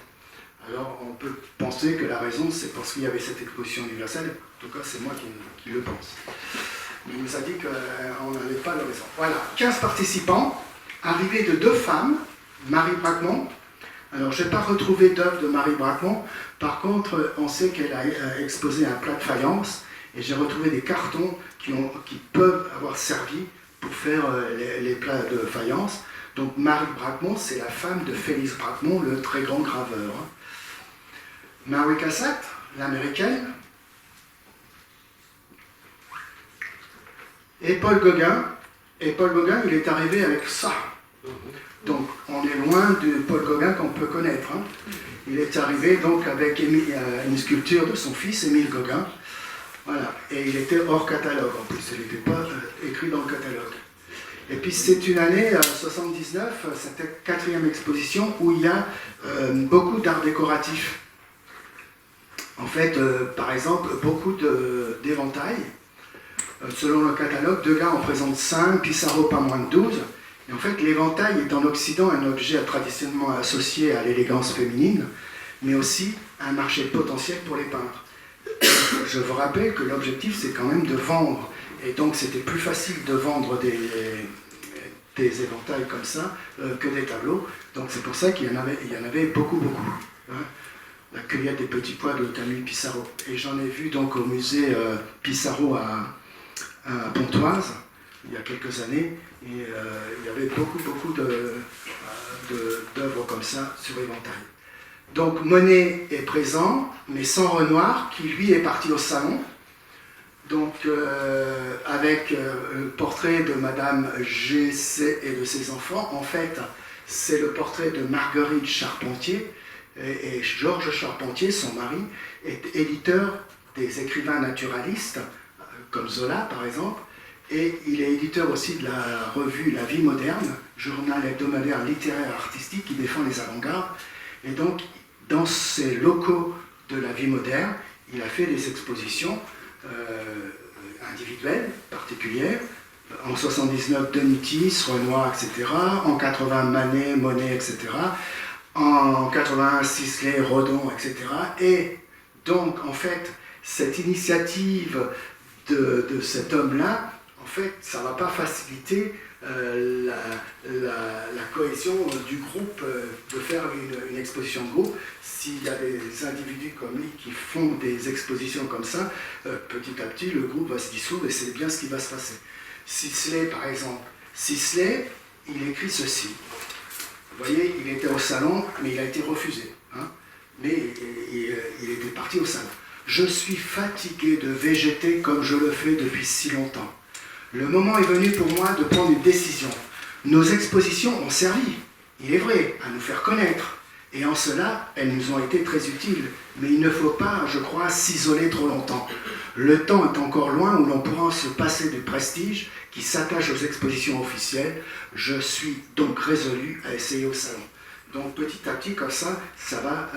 Alors, on peut penser que la raison, c'est parce qu'il y avait cette exposition universelle. En tout cas, c'est moi qui le pense. Il nous a dit qu'on n'avait pas de raison. Voilà, 15 participants, arrivés de 2 femmes, Marie Bracmont. Alors, je n'ai pas retrouvé d'œuvre de Marie Bracmont. Par contre, on sait qu'elle a exposé un plat de faïence, et j'ai retrouvé des cartons qui peuvent avoir servi pour faire les plats de faïence. Donc, Marie Bracmont, c'est la femme de Félix Bracmont, le très grand graveur. Mary Cassatt, l'américaine, et Paul Gauguin. Et Paul Gauguin, il est arrivé avec ça. Donc, on est loin de Paul Gauguin qu'on peut connaître. Hein. Il est arrivé donc avec une sculpture de son fils, Émile Gauguin. Voilà. Et il était hors catalogue en plus, il n'était pas écrit dans le catalogue. Et puis c'est une année 79, c'était 4e exposition où il y a beaucoup d'art décoratif. En fait, par exemple, beaucoup d'éventails. Selon le catalogue, Degas en présente 5, Pissarro pas moins de 12. Et en fait, l'éventail est en Occident un objet traditionnellement associé à l'élégance féminine, mais aussi un marché potentiel pour les peintres. Je vous rappelle que l'objectif, c'est quand même de vendre. Et donc, c'était plus facile de vendre des éventails comme ça que des tableaux. Donc, c'est pour ça qu'il y en avait beaucoup. Hein. La cueillette des petits pois de Camille Pissarro. Et j'en ai vu donc au musée Pissarro à Pontoise, il y a quelques années, et il y avait beaucoup d'œuvres comme ça sur éventail. Donc Monet est présent, mais sans Renoir, qui lui est parti au salon. Donc avec le portrait de Madame G.C. et de ses enfants. En fait, c'est le portrait de Marguerite Charpentier. Et Georges Charpentier, son mari, est éditeur des écrivains naturalistes, comme Zola par exemple. Et il est éditeur aussi de la revue La Vie moderne, journal hebdomadaire littéraire artistique qui défend les avant-gardes. Et donc, dans ces locaux de La Vie moderne, il a fait des expositions individuelles, particulières. En 79, Denitis, Renoir, etc. En 80, Manet, Monet, etc. En 81, Sisley, Rodin, etc. Et donc, en fait, cette initiative de cet homme-là, en fait, ça ne va pas faciliter la cohésion du groupe, de faire une exposition de groupe. S'il y a des individus comme lui qui font des expositions comme ça, petit à petit, le groupe va se dissoudre et c'est bien ce qui va se passer. Sisley, par exemple. Sisley, il écrit ceci. Vous voyez, il était au salon, mais il a été refusé. Hein, mais il était parti au salon. Je suis fatigué de végéter comme je le fais depuis si longtemps. Le moment est venu pour moi de prendre une décision. Nos expositions ont servi, il est vrai, à nous faire connaître. Et en cela, elles nous ont été très utiles. Mais il ne faut pas, je crois, s'isoler trop longtemps. Le temps est encore loin où l'on pourra se passer du prestige qui s'attache aux expositions officielles. Je suis donc résolu à essayer au salon. Donc petit à petit, comme ça va,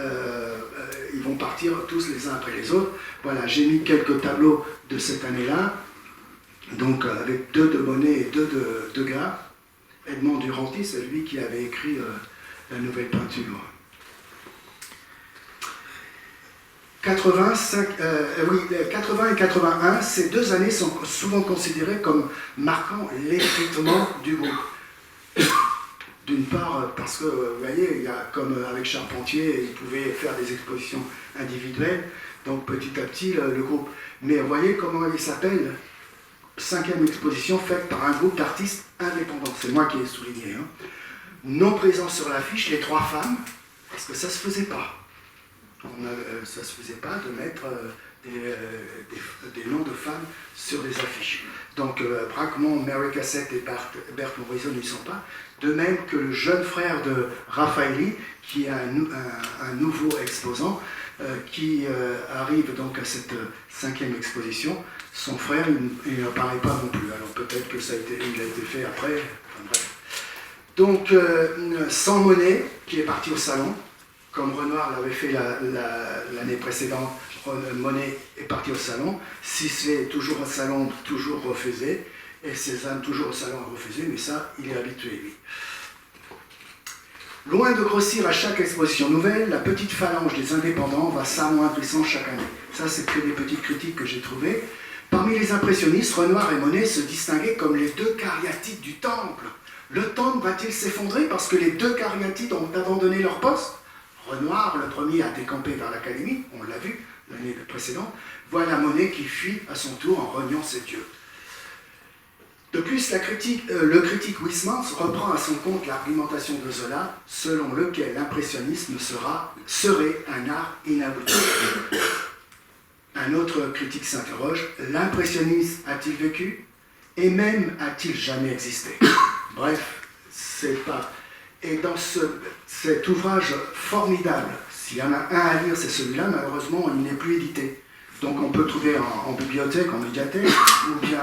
ils vont partir tous les uns après les autres. Voilà, j'ai mis quelques tableaux de cette année-là. Donc avec 2 de Monet et 2 de Degas. Edmond Duranty, c'est lui qui avait écrit la nouvelle peinture. 80 et 81, ces 2 années sont souvent considérées comme marquant l'effritement du groupe. D'une part, parce que, vous voyez, il y a, comme avec Charpentier, il pouvait faire des expositions individuelles, donc petit à petit, le groupe. Mais vous voyez comment il s'appelle ? 5e exposition faite par un groupe d'artistes indépendants. C'est moi qui ai souligné. Hein. Non présents sur l'affiche, les 3 femmes, parce que ça ne se faisait pas. Ça ne se faisait pas de mettre des noms de femmes sur les affiches. Donc Braquemont, Mary Cassatt et Berthe Morisot n'y sont pas. De même que le jeune frère de Raffaelli, qui est un nouveau exposant, qui arrive donc à cette 5e exposition. Son frère, il n'apparaît pas non plus. Alors peut-être que il a été fait après. Enfin, bref. Donc, sans Monet, qui est parti au salon, comme Renoir l'avait fait l'année précédente, Monet est parti au salon. Sisley, toujours au salon, toujours refusé. Et Cézanne, toujours au salon, refusé. Mais ça, il est habitué, lui. Loin de grossir à chaque exposition nouvelle, la petite phalange des indépendants va s'amoindrissant chaque année. Ça, c'est que des petites critiques que j'ai trouvées. Parmi les impressionnistes, Renoir et Monet se distinguaient comme les 2 cariatides du temple. Le temple va-t-il s'effondrer parce que les 2 cariatides ont abandonné leur poste ? Renoir, le premier, a décampé vers l'Académie, on l'a vu l'année précédente. Voilà Monet qui fuit à son tour en reniant ses dieux. De plus, le critique Huysmans reprend à son compte l'argumentation de Zola, selon lequel l'impressionnisme serait un art inabouti. Un autre critique s'interroge, l'impressionnisme a-t-il vécu ? Et même a-t-il jamais existé ? Bref, c'est pas... Et dans cet ouvrage formidable, s'il y en a un à lire, c'est celui-là, malheureusement, il n'est plus édité. Donc on peut le trouver en bibliothèque, en médiathèque, ou bien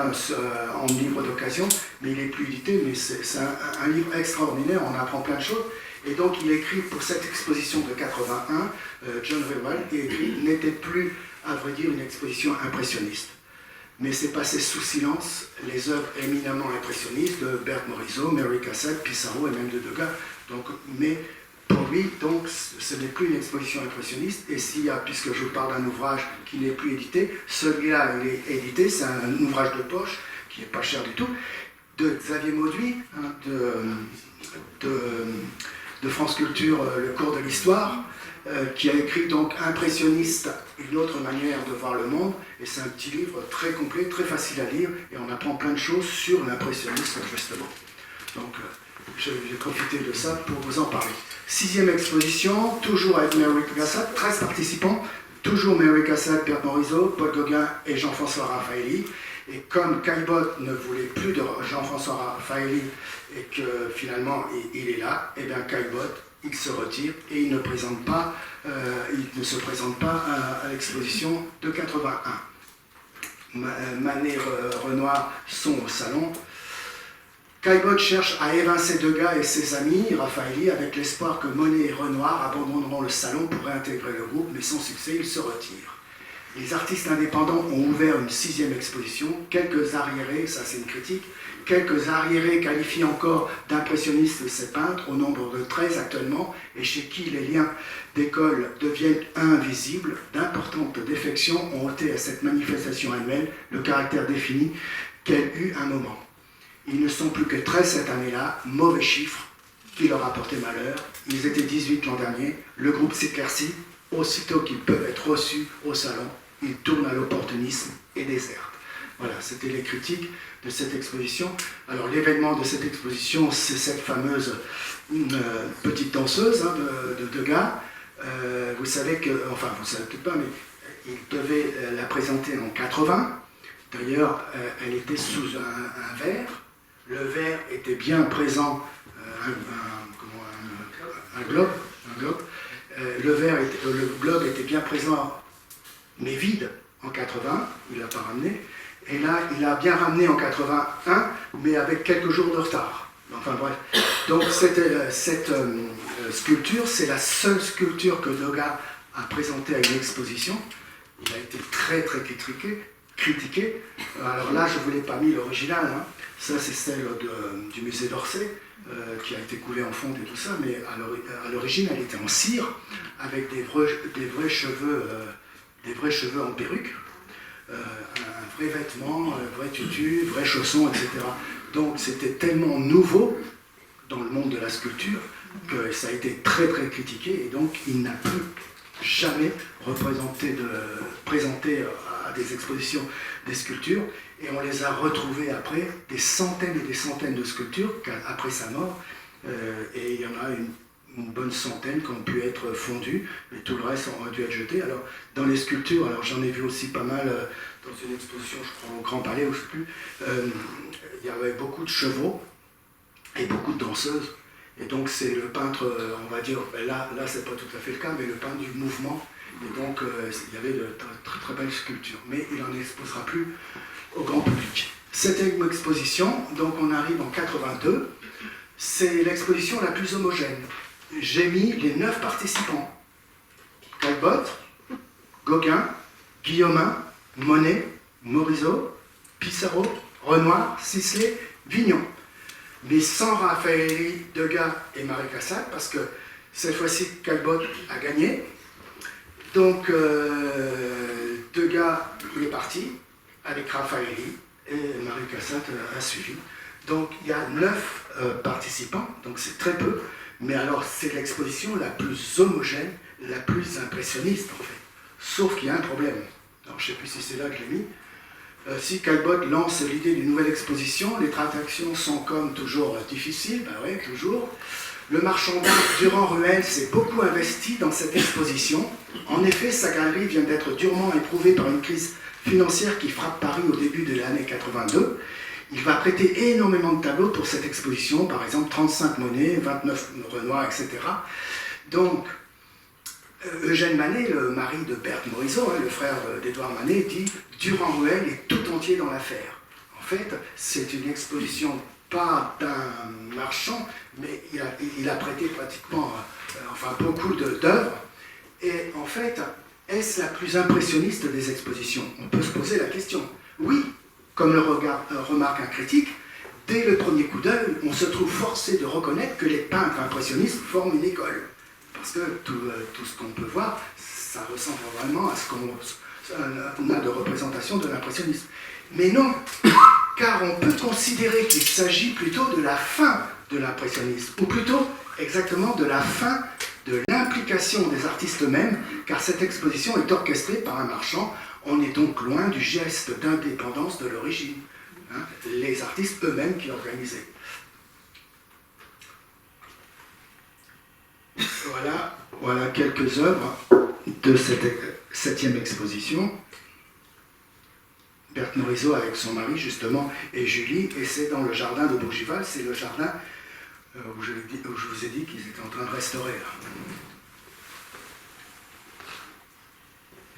en livre d'occasion, mais il n'est plus édité, mais c'est un livre extraordinaire, on apprend plein de choses. Et donc il écrit pour cette exposition de 81, John Rewald, il écrit « n'était plus, à vrai dire, une exposition impressionniste ». Mais c'est passé sous silence les œuvres éminemment impressionnistes de Berthe Morisot, Mary Cassatt, Pissarro et même de Degas. Donc, mais pour lui, donc, ce n'est plus une exposition impressionniste. Et s'il y a, puisque je parle d'un ouvrage qui n'est plus édité, celui-là, il est édité, c'est un ouvrage de poche, qui n'est pas cher du tout, de Xavier Mauduit, hein, de France Culture, le cours de l'histoire, qui a écrit donc Impressionniste, une autre manière de voir le monde, et c'est un petit livre très complet, très facile à lire, et on apprend plein de choses sur l'impressionnisme justement. Donc j'ai profité de ça pour vous en parler. 6e exposition, toujours avec Mary Cassatt, 13 participants, toujours Mary Cassatt, Bert Morisot, Paul Gauguin et Jean-François Raffaelli. Et comme Caillebotte ne voulait plus de Jean-François Raffaelli et que finalement il est là, et bien Caillebotte, il se retire et il ne se présente pas à l'exposition de 81. Manet et Renoir sont au salon. Caillebotte cherche à évincer Degas et ses amis, Raffaelli, avec l'espoir que Monet et Renoir abandonneront le salon pour réintégrer le groupe, mais sans succès, il se retire. Les artistes indépendants ont ouvert une 6e exposition, quelques arriérés, ça c'est une critique, quelques arriérés qualifient encore d'impressionnistes ces peintres, au nombre de 13 actuellement, et chez qui les liens d'école deviennent invisibles. D'importantes défections ont ôté à cette manifestation annuelle le caractère défini qu'elle eut un moment. Ils ne sont plus que 13 cette année-là, mauvais chiffre qui leur a porté malheur. Ils étaient 18 l'an dernier, le groupe s'éclaircit, aussitôt qu'ils peuvent être reçus au salon, ils tournent à l'opportunisme et désertent. Voilà, c'était les critiques de cette exposition. Alors l'événement de cette exposition, c'est cette fameuse petite danseuse de Degas. Vous savez que, enfin vous ne savez peut-être pas, mais il devait la présenter en 80. D'ailleurs, elle était sous un verre. Le verre était bien présent, un globe. Le globe était bien présent, mais vide en 80, il ne l'a pas ramené. Et là, il a bien ramené en 81, mais avec quelques jours de retard. Enfin bref. Donc cette sculpture, c'est la seule sculpture que Degas a présentée à une exposition. Il a été très très critiqué. Alors là, je ne vous l'ai pas mis l'original. Hein. Ça, c'est celle du musée d'Orsay, qui a été coulée en fonte et tout ça, mais à l'origine, elle était en cire, avec des vrais cheveux en perruque, un vrai vêtement, un vrai tutu, vrai chaussons, etc. Donc c'était tellement nouveau dans le monde de la sculpture que ça a été très très critiqué, et donc il n'a plus jamais présenté à des expositions des sculptures, et on les a retrouvées après, des centaines et des centaines de sculptures après sa mort, et il y en a une bonne centaine qui ont pu être fondues, et tout le reste a dû être jeté. Alors dans les sculptures, alors j'en ai vu aussi pas mal dans une exposition, je crois au Grand Palais, ou je ne sais plus, il y avait beaucoup de chevaux et beaucoup de danseuses. Et donc c'est le peintre, on va dire, là c'est pas tout à fait le cas, mais le peintre du mouvement. Et donc il y avait de très très belles sculptures. Mais il n'en exposera plus au grand public. Cette exposition, donc on arrive en 82, c'est l'exposition la plus homogène. J'ai mis les 9 participants. Caillebotte, Gauguin, Guillaumin, Monet, Morisot, Pissarro, Renoir, Sisley, Vignon. Mais sans Raffaelli, Degas et Mary Cassatt, parce que cette fois-ci, Caillebotte a gagné. Donc, Degas est parti avec Raffaelli et Mary Cassatt a suivi. Donc, il y a 9 participants, donc c'est très peu. Mais alors, c'est l'exposition la plus homogène, la plus impressionniste, en fait. Sauf qu'il y a un problème. Alors, je ne sais plus si c'est là que je l'ai mis. Si Caillebotte lance l'idée d'une nouvelle exposition, les tractations sont comme toujours difficiles, ben ouais, toujours. Le marchand d'art Durand-Ruel s'est beaucoup investi dans cette exposition. En effet, sa galerie vient d'être durement éprouvée par une crise financière qui frappe Paris au début de l'année 82. Il va prêter énormément de tableaux pour cette exposition, par exemple 35 Monet, 29 Renoir, etc. Donc, Eugène Manet, le mari de Berthe Morisot, le frère d'Édouard Manet, dit « Durand-Ruel est tout entier dans l'affaire ». En fait, c'est une exposition pas d'un marchand, mais il a prêté pratiquement beaucoup d'œuvres. Et en fait, est-ce la plus impressionniste des expositions? On peut se poser la question. Oui, comme le remarque un critique, dès le premier coup d'œil, on se trouve forcé de reconnaître que les peintres impressionnistes forment une école. Parce que tout ce qu'on peut voir, ça ressemble vraiment à ce qu'on a de représentation de l'impressionnisme. Mais non, car on peut considérer qu'il s'agit plutôt de la fin de l'impressionnisme, ou plutôt exactement de la fin de l'implication des artistes eux-mêmes, car cette exposition est orchestrée par un marchand. On est donc loin du geste d'indépendance de l'origine. Les artistes eux-mêmes qui organisaient. Voilà quelques œuvres de cette 7e exposition. Berthe Morisot avec son mari, justement, et Julie, et c'est dans le jardin de Bougival, c'est le jardin où je vous ai dit qu'ils étaient en train de restaurer. Là.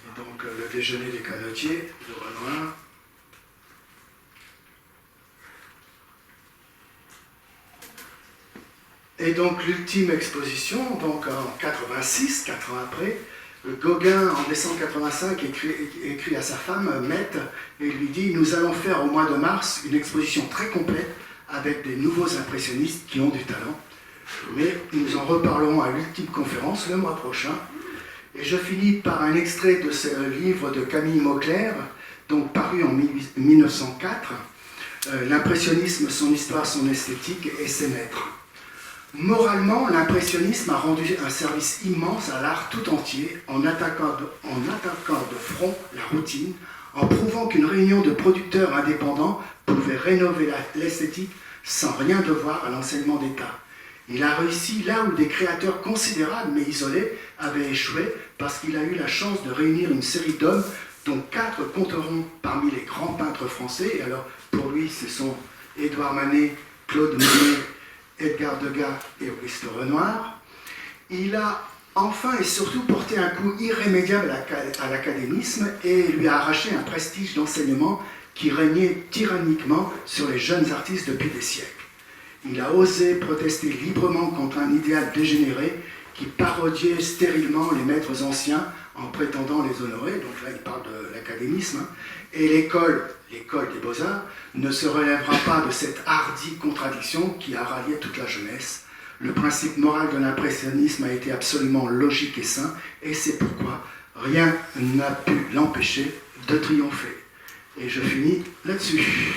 Et donc, le déjeuner des canotiers de Renoir. Et donc l'ultime exposition, donc en 86, 4 ans après, Gauguin, en décembre 85, écrit à sa femme, Mette, et lui dit « Nous allons faire au mois de mars une exposition très complète avec des nouveaux impressionnistes qui ont du talent. Mais nous en reparlerons à l'ultime conférence le mois prochain. » Et je finis par un extrait de ce livre de Camille Mauclerc, donc paru en 1904, L'impressionnisme, son histoire, son esthétique et ses maîtres. Moralement, l'impressionnisme a rendu un service immense à l'art tout entier en attaquant de front la routine, en prouvant qu'une réunion de producteurs indépendants pouvait rénover l'esthétique sans rien devoir à l'enseignement d'État. Il a réussi là où des créateurs considérables mais isolés avaient échoué parce qu'il a eu la chance de réunir une série d'hommes dont 4 compteront parmi les grands peintres français. Et alors, pour lui, ce sont Édouard Manet, Claude Monet, Edgar Degas et Auguste Renoir. Il a enfin et surtout porté un coup irrémédiable à l'académisme et lui a arraché un prestige d'enseignement qui régnait tyranniquement sur les jeunes artistes depuis des siècles. Il a osé protester librement contre un idéal dégénéré qui parodiait stérilement les maîtres anciens en prétendant les honorer. Donc là, il parle de l'académisme. Et l'école des beaux-arts, ne se relèvera pas de cette hardie contradiction qui a rallié toute la jeunesse. Le principe moral de l'impressionnisme a été absolument logique et sain, et c'est pourquoi rien n'a pu l'empêcher de triompher. Et je finis là-dessus.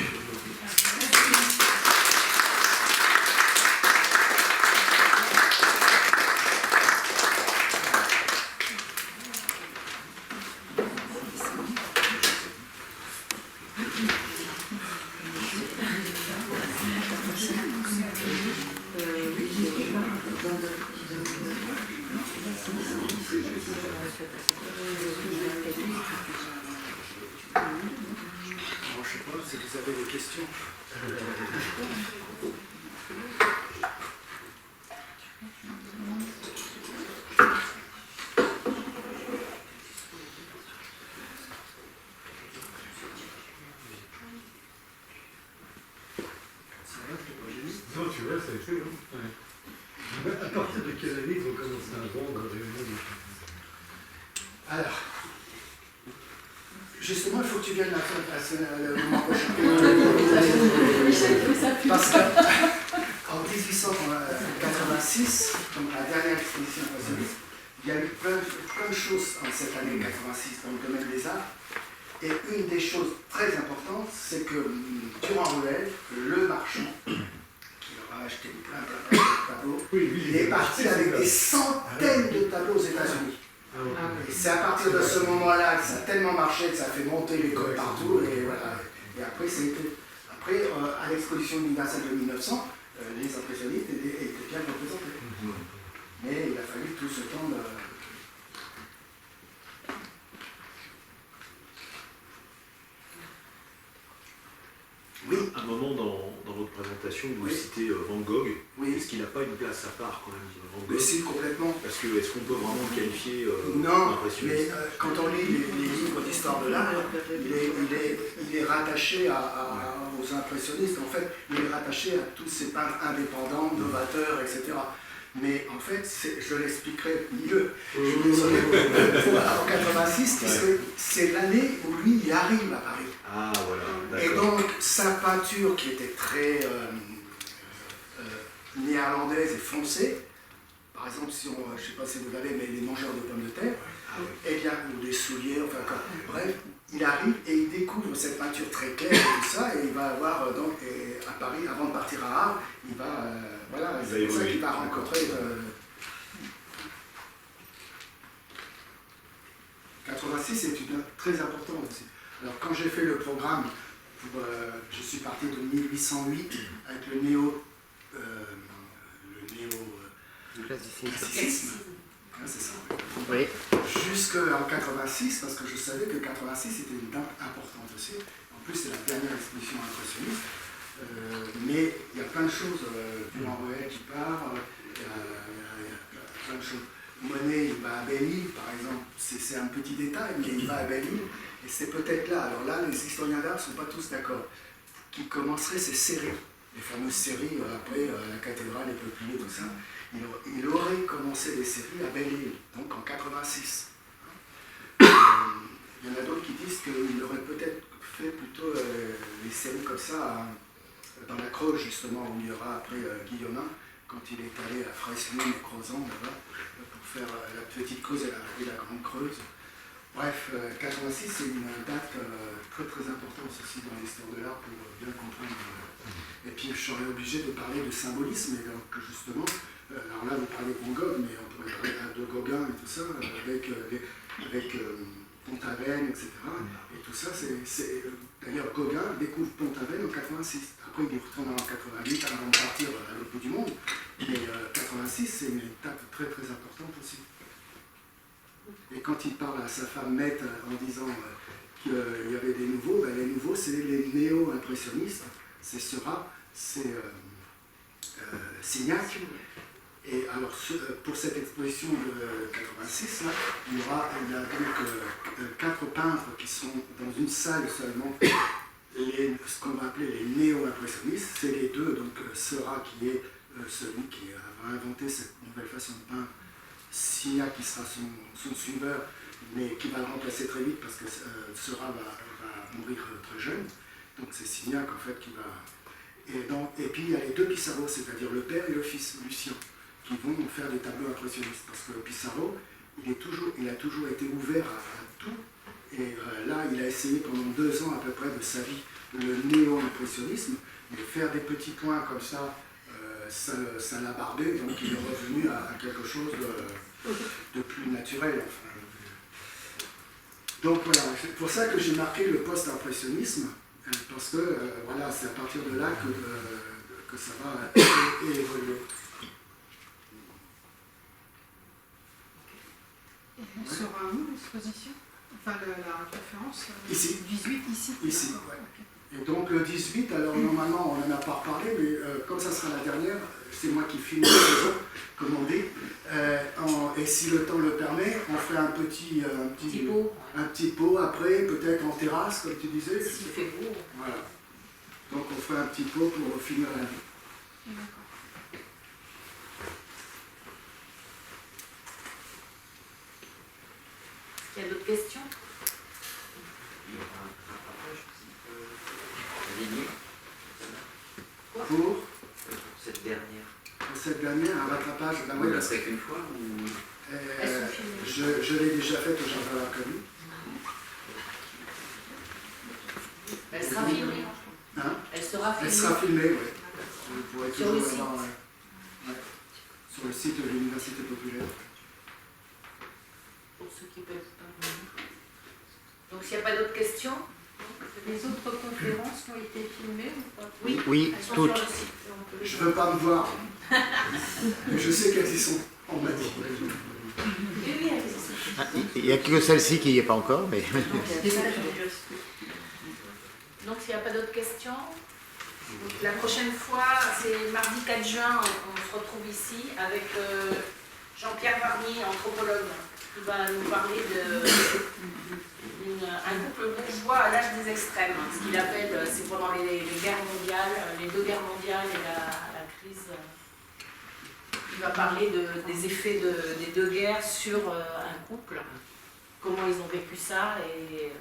Alors, justement, il faut que tu viennes à ce moment prochain. Parce qu'en 1886, donc la dernière exposition impressionniste, il y a eu plein de choses en cette année 86 dans le domaine des arts. Et une des choses très importantes, c'est que Durand Ruel, le marchand, qui aura acheté plein de tableaux, il est parti avec des centaines de tableaux aux États-Unis. Et c'est à partir de ce moment-là que ça a tellement marché que ça a fait monter l'école partout. Et voilà. Et après, à l'exposition universelle de 1900, les impressionnistes étaient bien représentés. Mais il a fallu tout ce temps de... Oui. À un moment dans votre présentation, vous citez Van Gogh. Oui. Est-ce qu'il n'a pas une place à part quand même, Van Gogh? Mais si, complètement. Parce que est-ce qu'on peut vraiment le qualifier non, d'impressionniste? mais quand on lit les livres d'histoire de l'art, il est rattaché aux impressionnistes. En fait, il est rattaché à tous ces peintres indépendants, novateurs, etc. Mais en fait, je l'expliquerai mieux. Je suis désolé. En 86, puisque c'est l'année où lui, il arrive à Paris. Ah, voilà, et donc, sa peinture qui était très néerlandaise et foncée, par exemple, si on, je ne sais pas si vous l'avez, mais les mangeurs de pommes de terre, et bien, ou des souliers, enfin, bref, il arrive et il découvre cette peinture très claire et tout ça, et il va avoir, donc, à Paris, avant de partir à Arles, il va, voilà, c'est pour ça qu'il va rencontrer... 86, c'est très important aussi. Alors, quand j'ai fait le programme, je suis parti de 1808 avec le classicisme. Hein, c'est ça. Oui. Jusqu'en 86, parce que je savais que 86 était une date importante aussi. En plus, c'est la dernière exposition impressionniste. Mais il y a plein de choses. Du Renvoyé qui part, il y a plein de choses. Monet, il va à Belle-Île, par exemple. C'est un petit détail, mais il va à Belle-Île. Et c'est peut-être là. Alors là, les historiens d'art ne sont pas tous d'accord. Qui commenceraient ces séries, les fameuses séries après la cathédrale, les peupliers, tout ça. Il aurait commencé des séries à Belle-Île, donc en 86. Il y en a d'autres qui disent qu'il aurait peut-être fait plutôt les séries comme ça dans la Creuse, justement, où il y aura après Guillaumin, quand il est allé à Freslin et Crozon, là-bas, pour faire la petite Creuse et la grande Creuse. Bref, 86, c'est une date très très importante aussi dans l'histoire de l'art pour bien comprendre. Et puis je serais obligé de parler de symbolisme, et donc justement, alors là vous parlez de Van Gogh, mais on pourrait parler de Gauguin et tout ça, avec Pont-Aven, etc. Et tout ça, d'ailleurs Gauguin découvre Pont-Aven en 86. Après il retourne en 88 avant de partir à l'autre bout du monde. Mais 86, c'est une étape très très importante aussi. Et quand il parle à sa femme Mette en disant qu'il y avait des nouveaux, ben les nouveaux, c'est les néo-impressionnistes, c'est Seurat, c'est Signac. Et alors, pour cette exposition de 86, là, il y a donc 4 peintres qui sont dans une salle seulement, ce qu'on va appeler les néo-impressionnistes. C'est les deux, donc Seurat qui est celui qui a inventé cette nouvelle façon de peindre, Signac qui sera son suiveur, mais qui va le remplacer très vite parce que Seurat va mourir très jeune. Donc c'est Signac en fait qui va... Et puis il y a les deux Pissarro, c'est-à-dire le père et le fils, Lucien, qui vont faire des tableaux impressionnistes. Parce que Pissarro, il a toujours été ouvert à tout. Et là, il a essayé pendant 2 ans à peu près de sa vie le néo-impressionnisme, mais faire des petits points comme ça, ça l'a barbé, donc il est revenu à quelque chose de plus naturel. Enfin. Donc voilà, c'est pour ça que j'ai marqué le post-impressionnisme, parce que voilà, c'est à partir de là que ça va évoluer. On sera où l'exposition? Enfin, la conférence Ici. 18 ici. Ici, ouais. Et donc le 18, alors normalement on n'en a pas reparlé, mais comme ça sera la dernière, c'est moi qui filme la saison, comme on dit. Et si le temps le permet, on fait un petit pot après, peut-être en terrasse, comme tu disais. S'il fait beau. Voilà. Donc on fait un petit pot pour finir la vie. D'accord. Il y a d'autres questions? Il y aura un rattrapage lié Pour cette dernière. cette dernière, un rattrapage, ben oui, Vous la ferez qu'une fois ou... Elles sont filmées. je l'ai déjà faite au Jardin de la Commune. Elle sera filmée. Hein? Elle sera Elle filmée. sera filmée, oui. Vous pourrez Sur toujours le site. avoir, ouais, sur le site de l'Université populaire. Pour ceux qui peuvent pas venir. Donc s'il n'y a pas d'autres questions? Les autres conférences ont été filmées ou pas? Oui. Oui, Elles sont toutes. sur le site. Donc, Je ne veux pas me voir, mais je sais qu'elles y sont, on m'a dit. oui, elles y sont. Ah, il n'y a que celle-ci qui n'y est pas encore, mais... Donc s'il n'y a pas d'autres questions, donc, la prochaine fois, c'est mardi 4 juin, on se retrouve ici avec Jean-Pierre Varnier, anthropologue, qui va nous parler d'un couple bourgeois à l'âge des extrêmes. Ce qu'il appelle, c'est pendant les guerres mondiales, les 2 guerres mondiales et la crise. Il va parler des effets des 2 guerres sur un couple, comment ils ont vécu ça et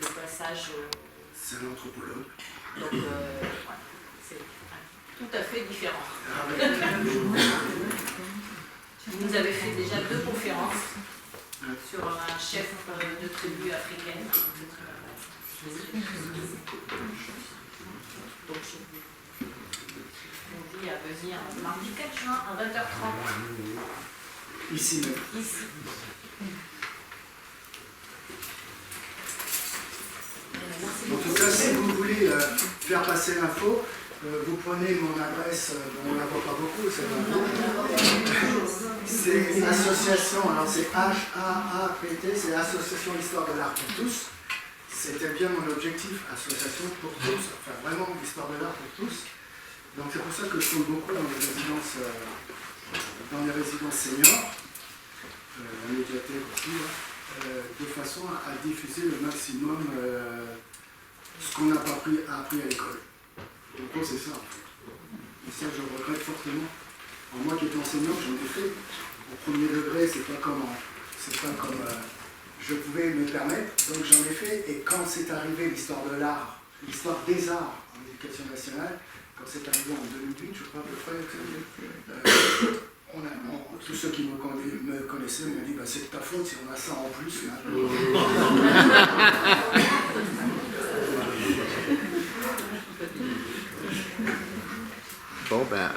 le passage. C'est un anthropologue. Donc, voilà, c'est tout à fait différent. Ah, ouais. Vous nous avez fait déjà 2 conférences sur un chef de tribu africaine. Donc, je vous dis à venir mardi 4 juin à 20h30. Ici même. Ici. En tout cas, si vous voulez faire passer l'info, Vous prenez mon adresse, on ne la voit pas beaucoup, c'est association, alors c'est HAAPT, c'est Association Histoire de l'Art pour tous. C'était bien mon objectif, association pour tous, enfin vraiment l'histoire de l'art pour tous. Donc c'est pour ça que je tourne beaucoup dans les résidences seniors, la médiathèque aussi, de façon à diffuser le maximum ce qu'on n'a pas appris à l'école. En gros, c'est ça, en fait. Et ça, je regrette fortement. Alors, moi qui étais enseignant, j'en ai fait. Au premier degré, c'est pas comme je pouvais me permettre, donc j'en ai fait. Et quand c'est arrivé l'histoire de l'art, l'histoire des arts en éducation nationale, quand c'est arrivé en 2008, je crois à peu près, tous ceux qui me connaissaient m'ont dit c'est de ta faute si on a ça en plus. Bon, ben,